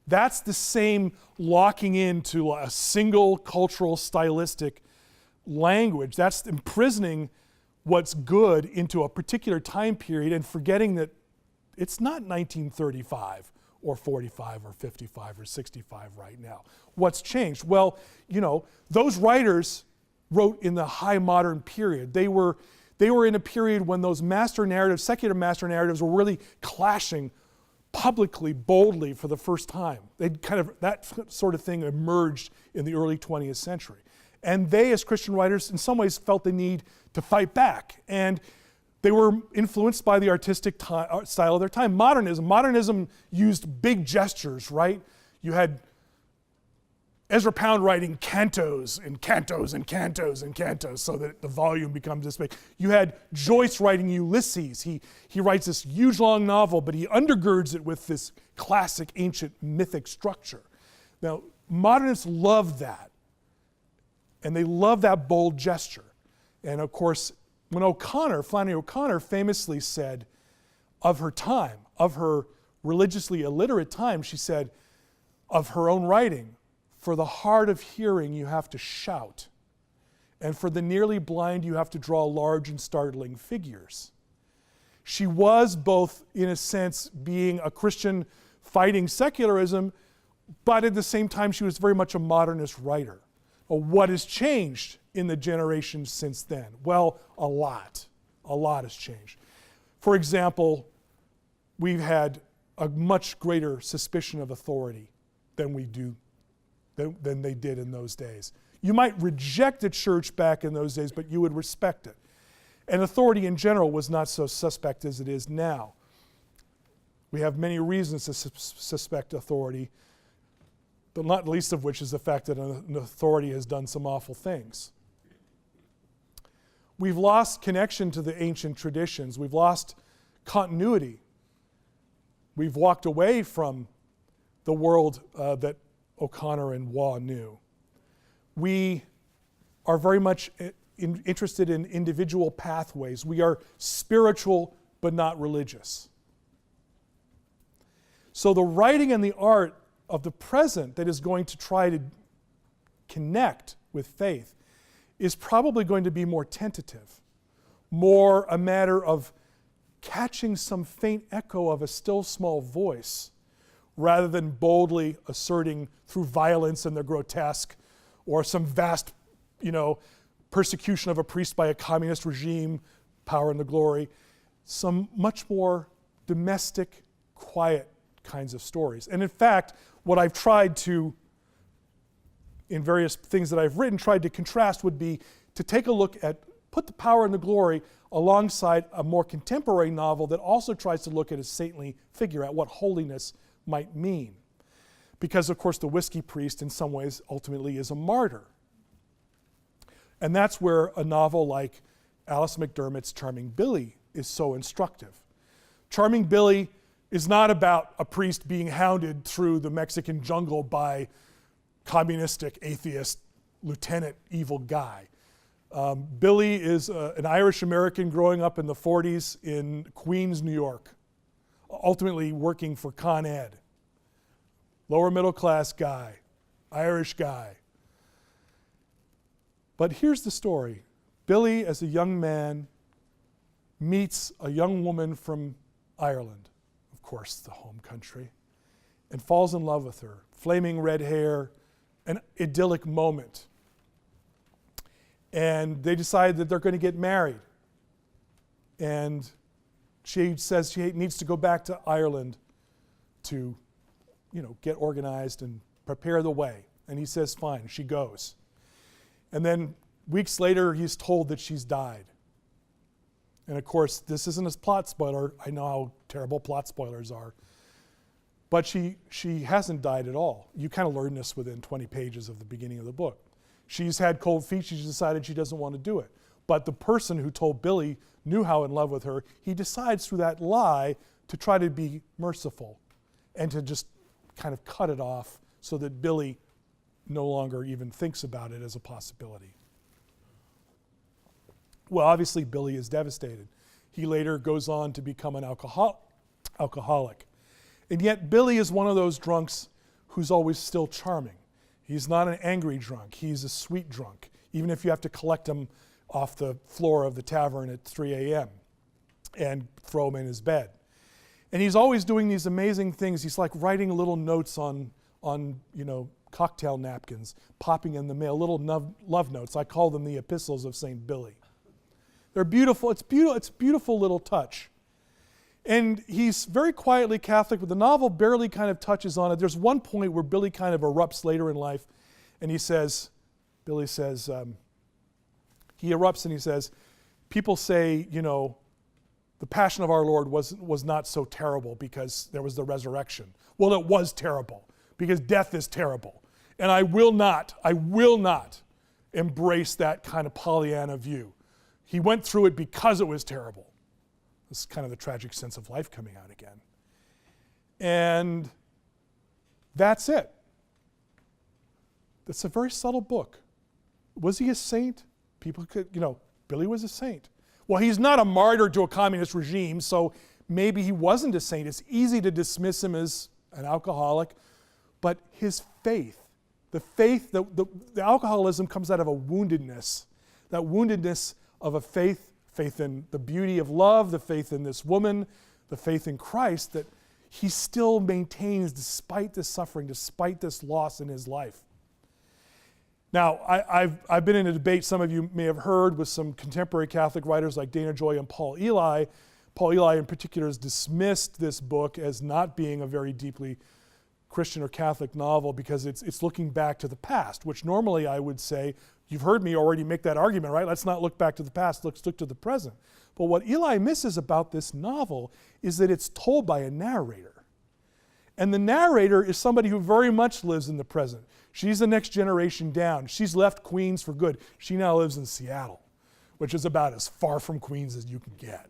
that's the same locking into a single cultural stylistic language. That's imprisoning what's good into a particular time period and forgetting that it's not 1935 or 45 or 55 or 65 right now. What's changed? Well, you know, those writers wrote in the high modern period. They were in a period when those master narratives, secular master narratives, were really clashing publicly, boldly for the first time. That sort of thing emerged in the early 20th century. And they, as Christian writers, in some ways felt the need to fight back. And they were influenced by the artistic style of their time. Modernism used big gestures, right? You had Ezra Pound writing cantos and cantos and cantos and cantos so that the volume becomes this big. You had Joyce writing Ulysses. He writes this huge long novel, but he undergirds it with this classic ancient mythic structure. Now, modernists love that. And they love that bold gesture. And of course, when Flannery O'Connor famously said of her time, of her religiously illiterate time, she said of her own writing, for the hard of hearing you have to shout, and for the nearly blind you have to draw large and startling figures. She was both, in a sense, being a Christian fighting secularism, but at the same time she was very much a modernist writer. Well, what has changed in the generations since then? Well, a lot. A lot has changed. For example, we've had a much greater suspicion of authority than they did in those days. You might reject the church back in those days, but you would respect it. And authority in general was not so suspect as it is now. We have many reasons to suspect authority, but not least of which is the fact that an authority has done some awful things. We've lost connection to the ancient traditions. We've lost continuity. We've walked away from the world that O'Connor and Waugh knew. We are very much interested in individual pathways. We are spiritual but not religious. So the writing and the art of the present that is going to try to connect with faith is probably going to be more tentative, more a matter of catching some faint echo of a still small voice, rather than boldly asserting through violence and the grotesque, or some vast, persecution of a priest by a communist regime, power and the glory, some much more domestic, quiet kinds of stories. And in fact, what I've tried to, in various things that I've written, tried to contrast would be to take a look at, put the power and the glory alongside a more contemporary novel that also tries to look at a saintly figure, at what holiness might mean. Because, of course, the whiskey priest in some ways ultimately is a martyr. And that's where a novel like Alice McDermott's Charming Billy is so instructive. Charming Billy is not about a priest being hounded through the Mexican jungle by communistic, atheist, lieutenant, evil guy. Billy is an Irish American growing up in the 40s in Queens, New York, ultimately working for Con Ed. Lower middle class guy, Irish guy. But here's the story. Billy, as a young man, meets a young woman from Ireland, of course, the home country, and falls in love with her. Flaming red hair, an idyllic moment. And they decide that they're going to get married. And she says she needs to go back to Ireland to, get organized and prepare the way. And he says, fine, she goes. And then weeks later, he's told that she's died. And of course, this isn't a plot spoiler. I know how terrible plot spoilers are. But she hasn't died at all. You kind of learn this within 20 pages of the beginning of the book. She's had cold feet. She's decided she doesn't want to do it. But the person who told Billy knew how in love with her. He decides through that lie to try to be merciful and to just kind of cut it off so that Billy no longer even thinks about it as a possibility. Well, obviously, Billy is devastated. He later goes on to become an alcoholic. And yet, Billy is one of those drunks who's always still charming. He's not an angry drunk. He's a sweet drunk, even if you have to collect him off the floor of the tavern at 3 a.m. and throw him in his bed. And he's always doing these amazing things. He's like writing little notes on cocktail napkins, popping in the mail, little love notes. I call them the epistles of St. Billy. They're beautiful. It's a beautiful little touch. And he's very quietly Catholic, but the novel barely kind of touches on it. There's one point where Billy kind of erupts later in life, and Billy says, he erupts and he says, people say, the passion of our Lord was not so terrible because there was the resurrection. Well, it was terrible because death is terrible. And I will not embrace that kind of Pollyanna view. He went through it because it was terrible. This is kind of the tragic sense of life coming out again. And that's it. It's a very subtle book. Was he a saint? People could, Billy was a saint. Well, he's not a martyr to a communist regime, so maybe he wasn't a saint. It's easy to dismiss him as an alcoholic, but his faith, the alcoholism comes out of a woundedness, that woundedness of a faith in the beauty of love, the faith in this woman, the faith in Christ that he still maintains despite this suffering, despite this loss in his life. Now, I've been in a debate, some of you may have heard, with some contemporary Catholic writers like Dana Joy and Paul Elie. Paul Elie in particular has dismissed this book as not being a very deeply Christian or Catholic novel because it's looking back to the past, which normally I would say, you've heard me already make that argument, right? Let's not look back to the past, let's look to the present. But what Elie misses about this novel is that it's told by a narrator. And the narrator is somebody who very much lives in the present. She's the next generation down. She's left Queens for good. She now lives in Seattle, which is about as far from Queens as you can get.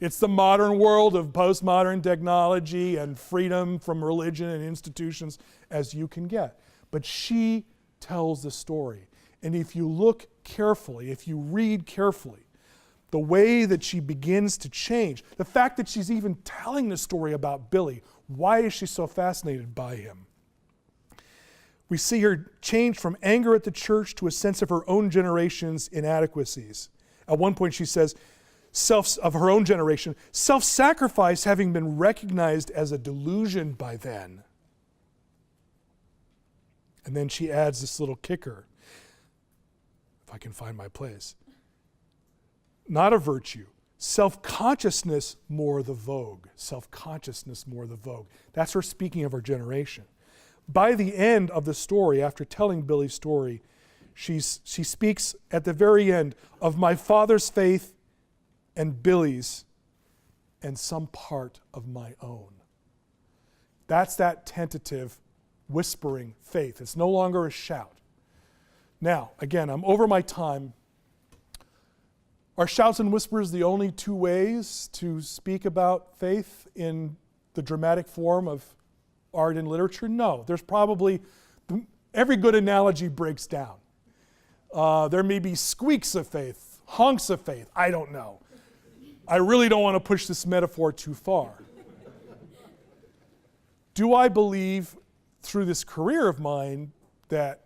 It's the modern world of postmodern technology and freedom from religion and institutions as you can get. But she tells the story. And if you look carefully, if you read carefully, the way that she begins to change, the fact that she's even telling the story about Billy, why is she so fascinated by him? We see her change from anger at the church to a sense of her own generation's inadequacies. At one point she says, of her own generation, self-sacrifice having been recognized as a delusion by then. And then she adds this little kicker, if I can find my place. Not a virtue. Self-consciousness more the vogue. Self-consciousness more the vogue. That's her speaking of her generation. By the end of the story, after telling Billy's story, she speaks at the very end of my father's faith and Billy's and some part of my own. That's that tentative, whispering faith. It's no longer a shout. Now, again, I'm over my time. Are shouts and whispers the only two ways to speak about faith in the dramatic form of art and literature? No. There's probably, every good analogy breaks down. There may be squeaks of faith, honks of faith, I don't know. I really don't want to push this metaphor too far. Do I believe through this career of mine that,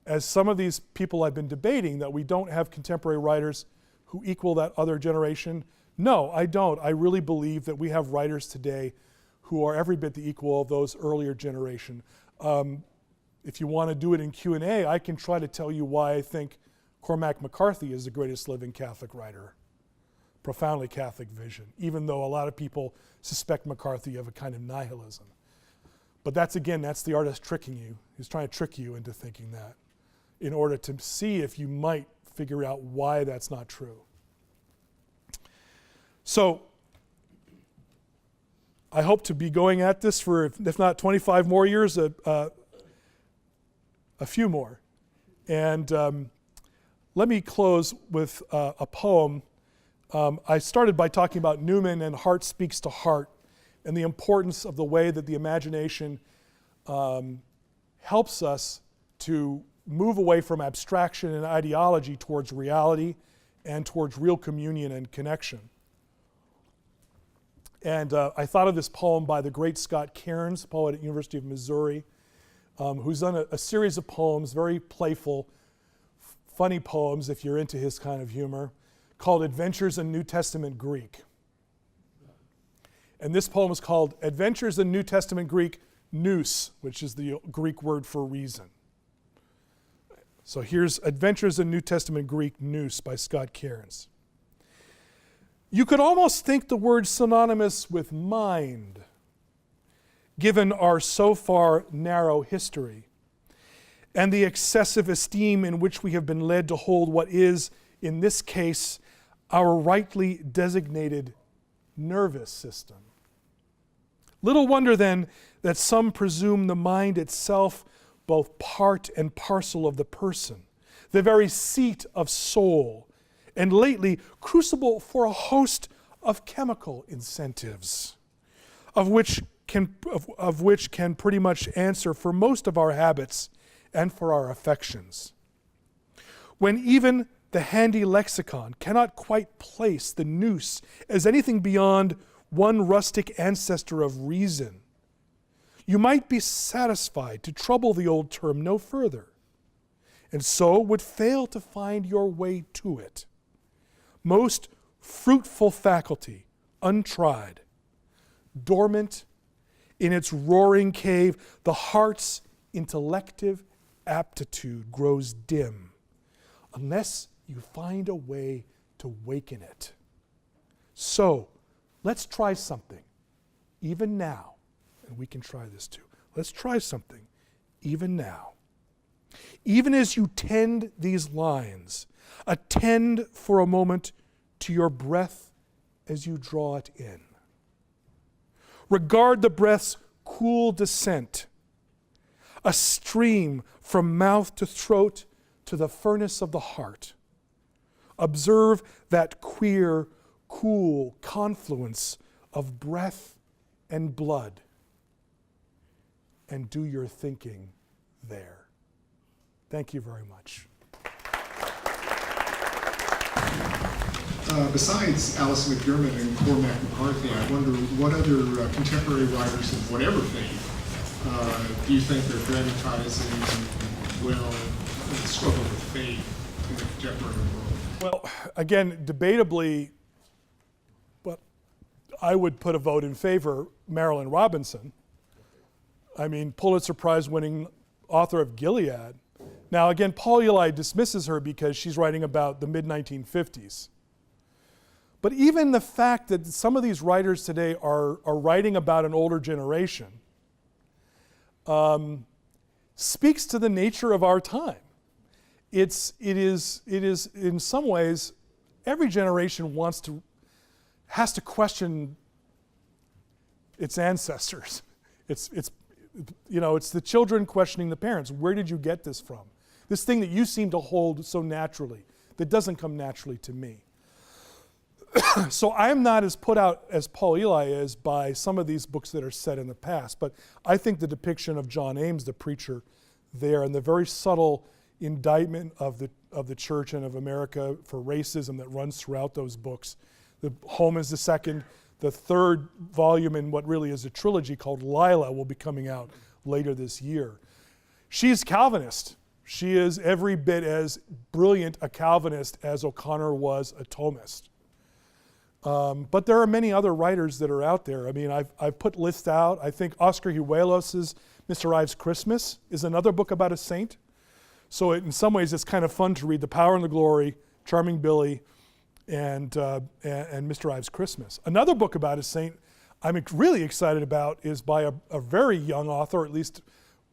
as some of these people I've been debating, that we don't have contemporary writers who equal that other generation? No, I don't. I really believe that we have writers today who are every bit the equal of those earlier generation. If you want to do it in Q&A, I can try to tell you why I think Cormac McCarthy is the greatest living Catholic writer. Profoundly Catholic vision, even though a lot of people suspect McCarthy of a kind of nihilism. But that's the artist tricking you. He's trying to trick you into thinking that in order to see if you might figure out why that's not true. So, I hope to be going at this for, if not 25 more years, a few more. And let me close with a poem. I started by talking about Newman and Heart Speaks to Heart and the importance of the way that the imagination helps us to move away from abstraction and ideology towards reality and towards real communion and connection. And I thought of this poem by the great Scott Cairns, poet at University of Missouri, who's done a series of poems, very playful, funny poems if you're into his kind of humor, called Adventures in New Testament Greek. And this poem is called Adventures in New Testament Greek, nous, which is the Greek word for reason. So here's Adventures in New Testament Greek, nous, by Scott Cairns. You could almost think the word synonymous with mind, given our so far narrow history, and the excessive esteem in which we have been led to hold what is, in this case, our rightly designated nervous system. Little wonder then that some presume the mind itself both part and parcel of the person, the very seat of soul, and lately crucible for a host of chemical incentives, of which can pretty much answer for most of our habits and for our affections. When even the handy lexicon cannot quite place the nous as anything beyond one rustic ancestor of reason, you might be satisfied to trouble the old term no further, and so would fail to find your way to it. Most fruitful faculty, untried, dormant in its roaring cave, the heart's intellective aptitude grows dim, unless you find a way to waken it. So, let's try something, even now. And we can try this too. Let's try something, even now. Even as you tend these lines, attend for a moment to your breath as you draw it in. Regard the breath's cool descent, a stream from mouth to throat to the furnace of the heart. Observe that queer, cool confluence of breath and blood, and do your thinking there. Thank you very much. Besides Alice McDermott and Cormac McCarthy, I wonder what other contemporary writers of whatever faith do you think that dramatizing will struggle with fate in the contemporary world? Well, again, debatably, but I would put a vote in favor Marilynne Robinson. I mean, Pulitzer Prize winning author of Gilead. Now again, Paul Elie dismisses her because she's writing about the mid-1950s. But even the fact that some of these writers today are writing about an older generation speaks to the nature of our time. It is in some ways, every generation has to question its ancestors. It's the children questioning the parents. Where did you get this from? This thing that you seem to hold so naturally, that doesn't come naturally to me. So I'm not as put out as Paul Elie is by some of these books that are set in the past, but I think the depiction of John Ames, the preacher there, and the very subtle indictment of the church and of America for racism that runs throughout those books. The Home is the second. The third volume in what really is a trilogy called Lila will be coming out later this year. She's Calvinist. She is every bit as brilliant a Calvinist as O'Connor was a Thomist. But there are many other writers that are out there. I mean, I've put lists out. I think Oscar Huelos's Mr. Ives' Christmas is another book about a saint. So in some ways, it's kind of fun to read The Power and the Glory, Charming Billy, and Mr. Ives' Christmas. Another book about a saint I'm really excited about is by a very young author, or at least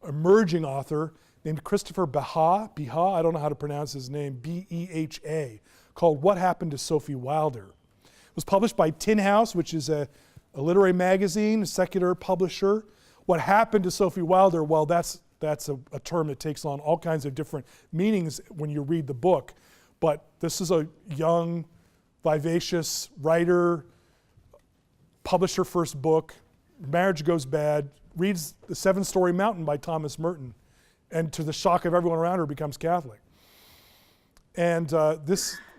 emerging author, named Christopher Beha, I don't know how to pronounce his name, B-E-H-A, called What Happened to Sophie Wilder. It was published by Tin House, which is a literary magazine, a secular publisher. What happened to Sophie Wilder, well, that's a term that takes on all kinds of different meanings when you read the book. But this is a young, vivacious writer, published her first book, marriage goes bad, reads The Seven-Story Mountain by Thomas Merton, and to the shock of everyone around her, becomes Catholic. And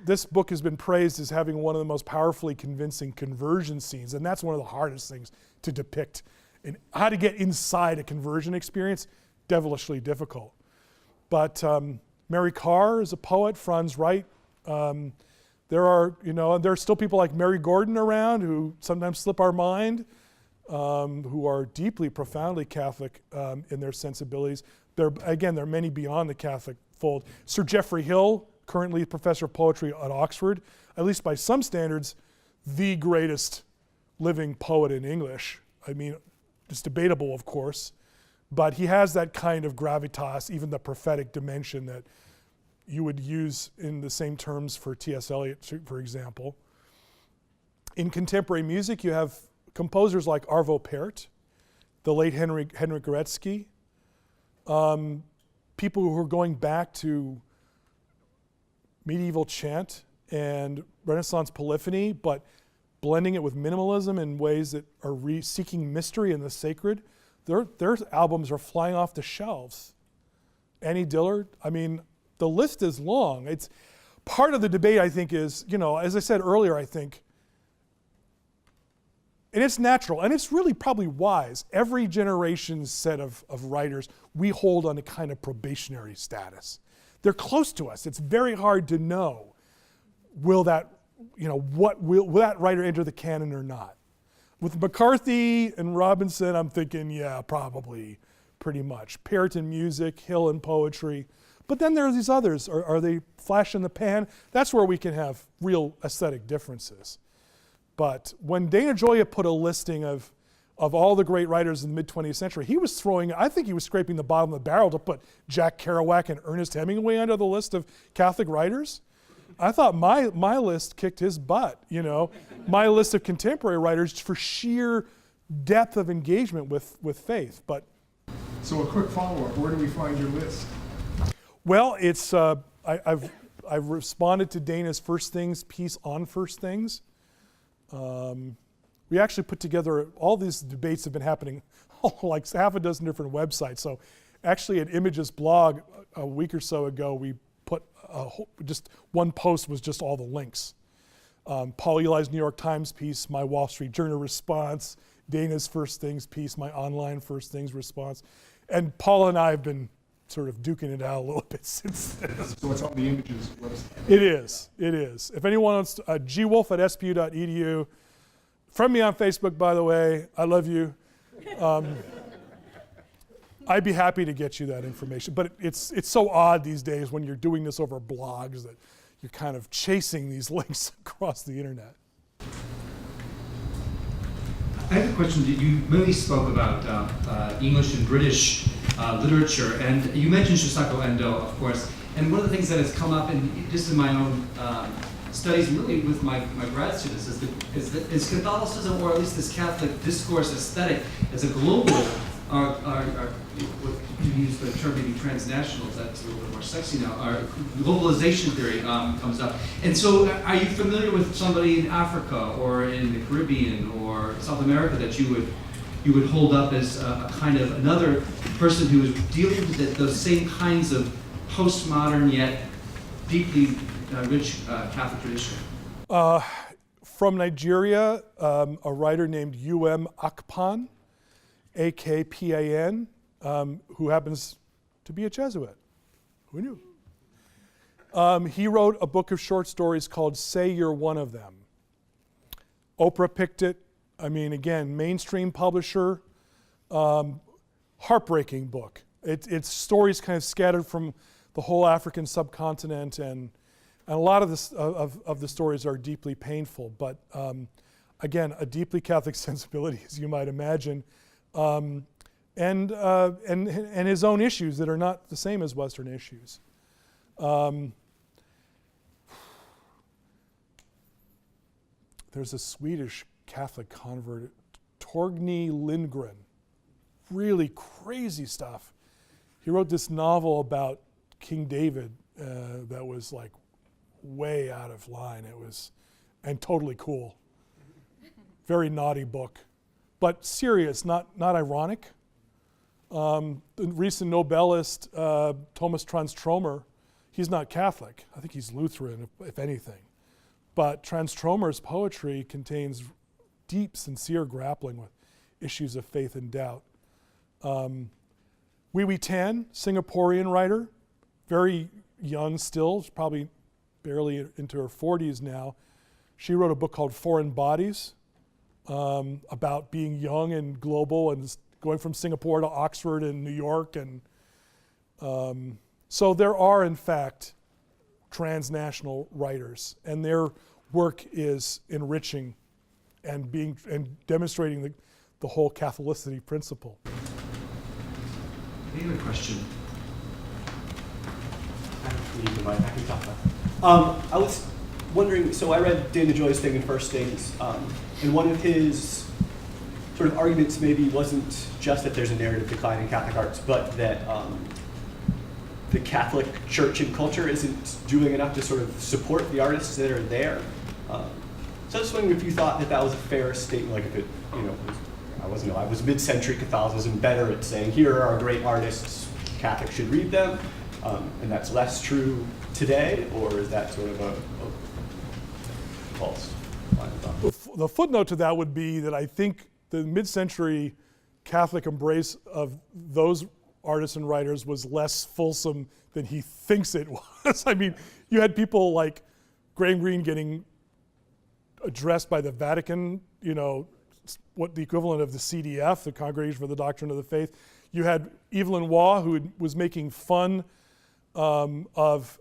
this book has been praised as having one of the most powerfully convincing conversion scenes, and that's one of the hardest things to depict. And how to get inside a conversion experience, devilishly difficult. But Mary Karr is a poet, Franz Wright. There are still people like Mary Gordon around who sometimes slip our mind, who are deeply, profoundly Catholic in their sensibilities. There are many beyond the Catholic fold. Sir Geoffrey Hill, currently professor of poetry at Oxford, at least by some standards, the greatest living poet in English. I mean, it's debatable, of course, but he has that kind of gravitas, even the prophetic dimension that you would use in the same terms for T.S. Eliot, for example. In contemporary music, you have composers like Arvo Pärt, the late Henryk Gorecki, people who are going back to medieval chant and Renaissance polyphony, but blending it with minimalism in ways that are seeking mystery in the sacred. Their albums are flying off the shelves. Annie Dillard, I mean, the list is long. It's part of the debate, I think, is, as I said earlier, I think, and it's natural, and it's really probably wise. Every generation's set of writers, we hold on a kind of probationary status. They're close to us. It's very hard to know, will that writer enter the canon or not? With McCarthy and Robinson, I'm thinking, yeah, probably, pretty much. Pärt in music, Hill in poetry. But then there are these others. Are they flash in the pan? That's where we can have real aesthetic differences. But when Dana Gioia put a listing of all the great writers in the mid-20th century, I think he was scraping the bottom of the barrel to put Jack Kerouac and Ernest Hemingway under the list of Catholic writers. I thought my list kicked his butt, my list of contemporary writers for sheer depth of engagement with faith. But so a quick follow-up, where do we find your list? Well, it's I've responded to Dana's First Things piece on First Things. We actually put together, all these debates have been happening like half a dozen different websites. So actually at Image's blog a week or so ago, we put just one post was just all the links. Paul Eli's New York Times piece, my Wall Street Journal response, Dana's First Things piece, my online First Things response. And Paula and I have been sort of duking it out a little bit since then. So it's on the images website. It is. If anyone wants to, gwolf@spu.edu. Friend me on Facebook, by the way. I love you. I'd be happy to get you that information. But it's so odd these days when you're doing this over blogs that you're kind of chasing these links across the internet. I have a question. You mainly spoke about English and British literature, and you mentioned Shosako Endo, of course. And one of the things that has come up, just in my own studies, really with my grad students, is Catholicism, or at least this Catholic discourse aesthetic, as a global, what you use the term maybe transnational, that's a little bit more sexy now, globalization theory comes up. And so are you familiar with somebody in Africa or in the Caribbean or South America that you would hold up as a kind of another person who is dealing with those same kinds of postmodern yet deeply rich Catholic tradition? From Nigeria, a writer named Akpan, A-K-P-A-N, who happens to be a Jesuit. Who knew? He wrote a book of short stories called Say You're One of Them. Oprah picked it. I mean, again, mainstream publisher, heartbreaking book. It's stories kind of scattered from the whole African subcontinent, and a lot of the stories are deeply painful, but again, a deeply Catholic sensibility, as you might imagine, and his own issues that are not the same as Western issues. There's a Swedish Catholic convert, Torgny Lindgren, really crazy stuff. He wrote this novel about King David that was like way out of line. It was, and totally cool. Very naughty book, but serious, not ironic. The recent Nobelist, Thomas Transtromer, he's not Catholic. I think he's Lutheran, if anything. But Transtromer's poetry contains deep, sincere grappling with issues of faith and doubt. Wee Wee Tan, Singaporean writer, very young still, probably barely into her 40s now. She wrote a book called Foreign Bodies, about being young and global and going from Singapore to Oxford and New York. And so there are, in fact, transnational writers, and their work is enriching and demonstrating the whole Catholicity principle. Any other question? I was wondering, so I read Dana Joy's thing in First Things, and one of his sort of arguments maybe wasn't just that there's a narrative decline in Catholic arts, but that the Catholic church and culture isn't doing enough to sort of support the artists that are there. So I was wondering if you thought that that was a fair statement, like if it, I was mid-century Catholicism better at saying, here are our great artists, Catholics should read them, and that's less true today, or is that sort of a false line of thought? The footnote to that would be that I think the mid-century Catholic embrace of those artists and writers was less fulsome than he thinks it was. I mean, you had people like Graham Greene getting addressed by the Vatican, what the equivalent of the CDF, the Congregation for the Doctrine of the Faith. You had Evelyn Waugh, who was making fun of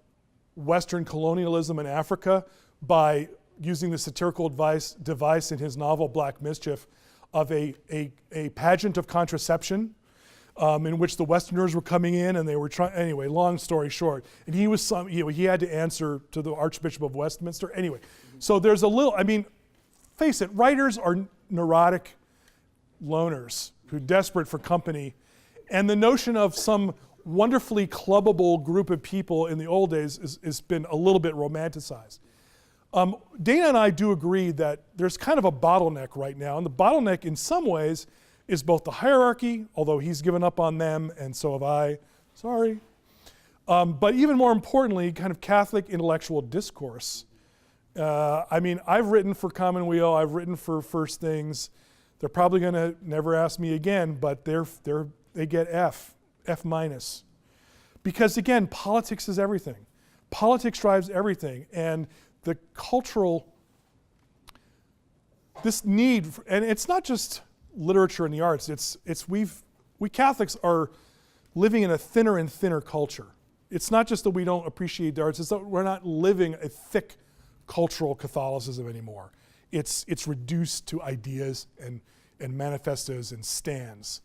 Western colonialism in Africa by using the satirical device in his novel Black Mischief of a pageant of contraception in which the Westerners were coming in and they were trying, anyway, long story short. And he was he had to answer to the Archbishop of Westminster. Anyway, so there's a little, face it, writers are neurotic loners who are desperate for company. And the notion of some wonderfully clubbable group of people in the old days has been a little bit romanticized. Dana and I do agree that there's kind of a bottleneck right now, and the bottleneck in some ways is both the hierarchy, although he's given up on them, and so have I, sorry. But even more importantly, kind of Catholic intellectual discourse. I've written for Commonweal, I've written for First Things. They're probably going to never ask me again, but they get F minus. Because again, politics is everything. Politics drives everything, and the cultural, this need, and it's not just literature and the arts, we Catholics are living in a thinner and thinner culture. It's not just that we don't appreciate the arts, it's that we're not living a thick cultural Catholicism anymore. It's reduced to ideas and manifestos and stands.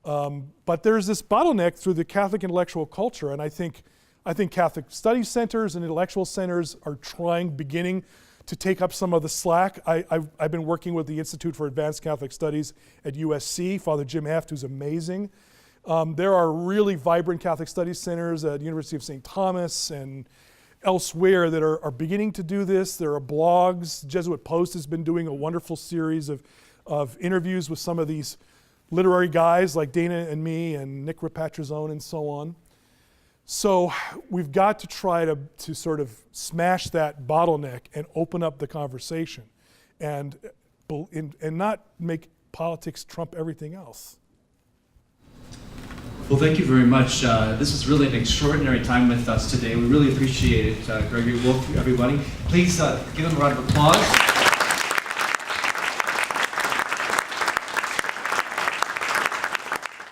But there's this bottleneck through the Catholic intellectual culture, and I think Catholic study centers and intellectual centers are beginning to take up some of the slack. I've been working with the Institute for Advanced Catholic Studies at USC, Father Jim Heft, who's amazing. There are really vibrant Catholic studies centers at the University of St. Thomas and elsewhere that are beginning to do this. There are blogs. Jesuit Post has been doing a wonderful series of interviews with some of these literary guys like Dana and me and Nick Rapatrizzone and so on. So we've got to try to sort of smash that bottleneck and open up the conversation and not make politics trump everything else. Well, thank you very much. This was really an extraordinary time with us today. We really appreciate it. Gregory Wolfe, everybody. Please give him a round of applause.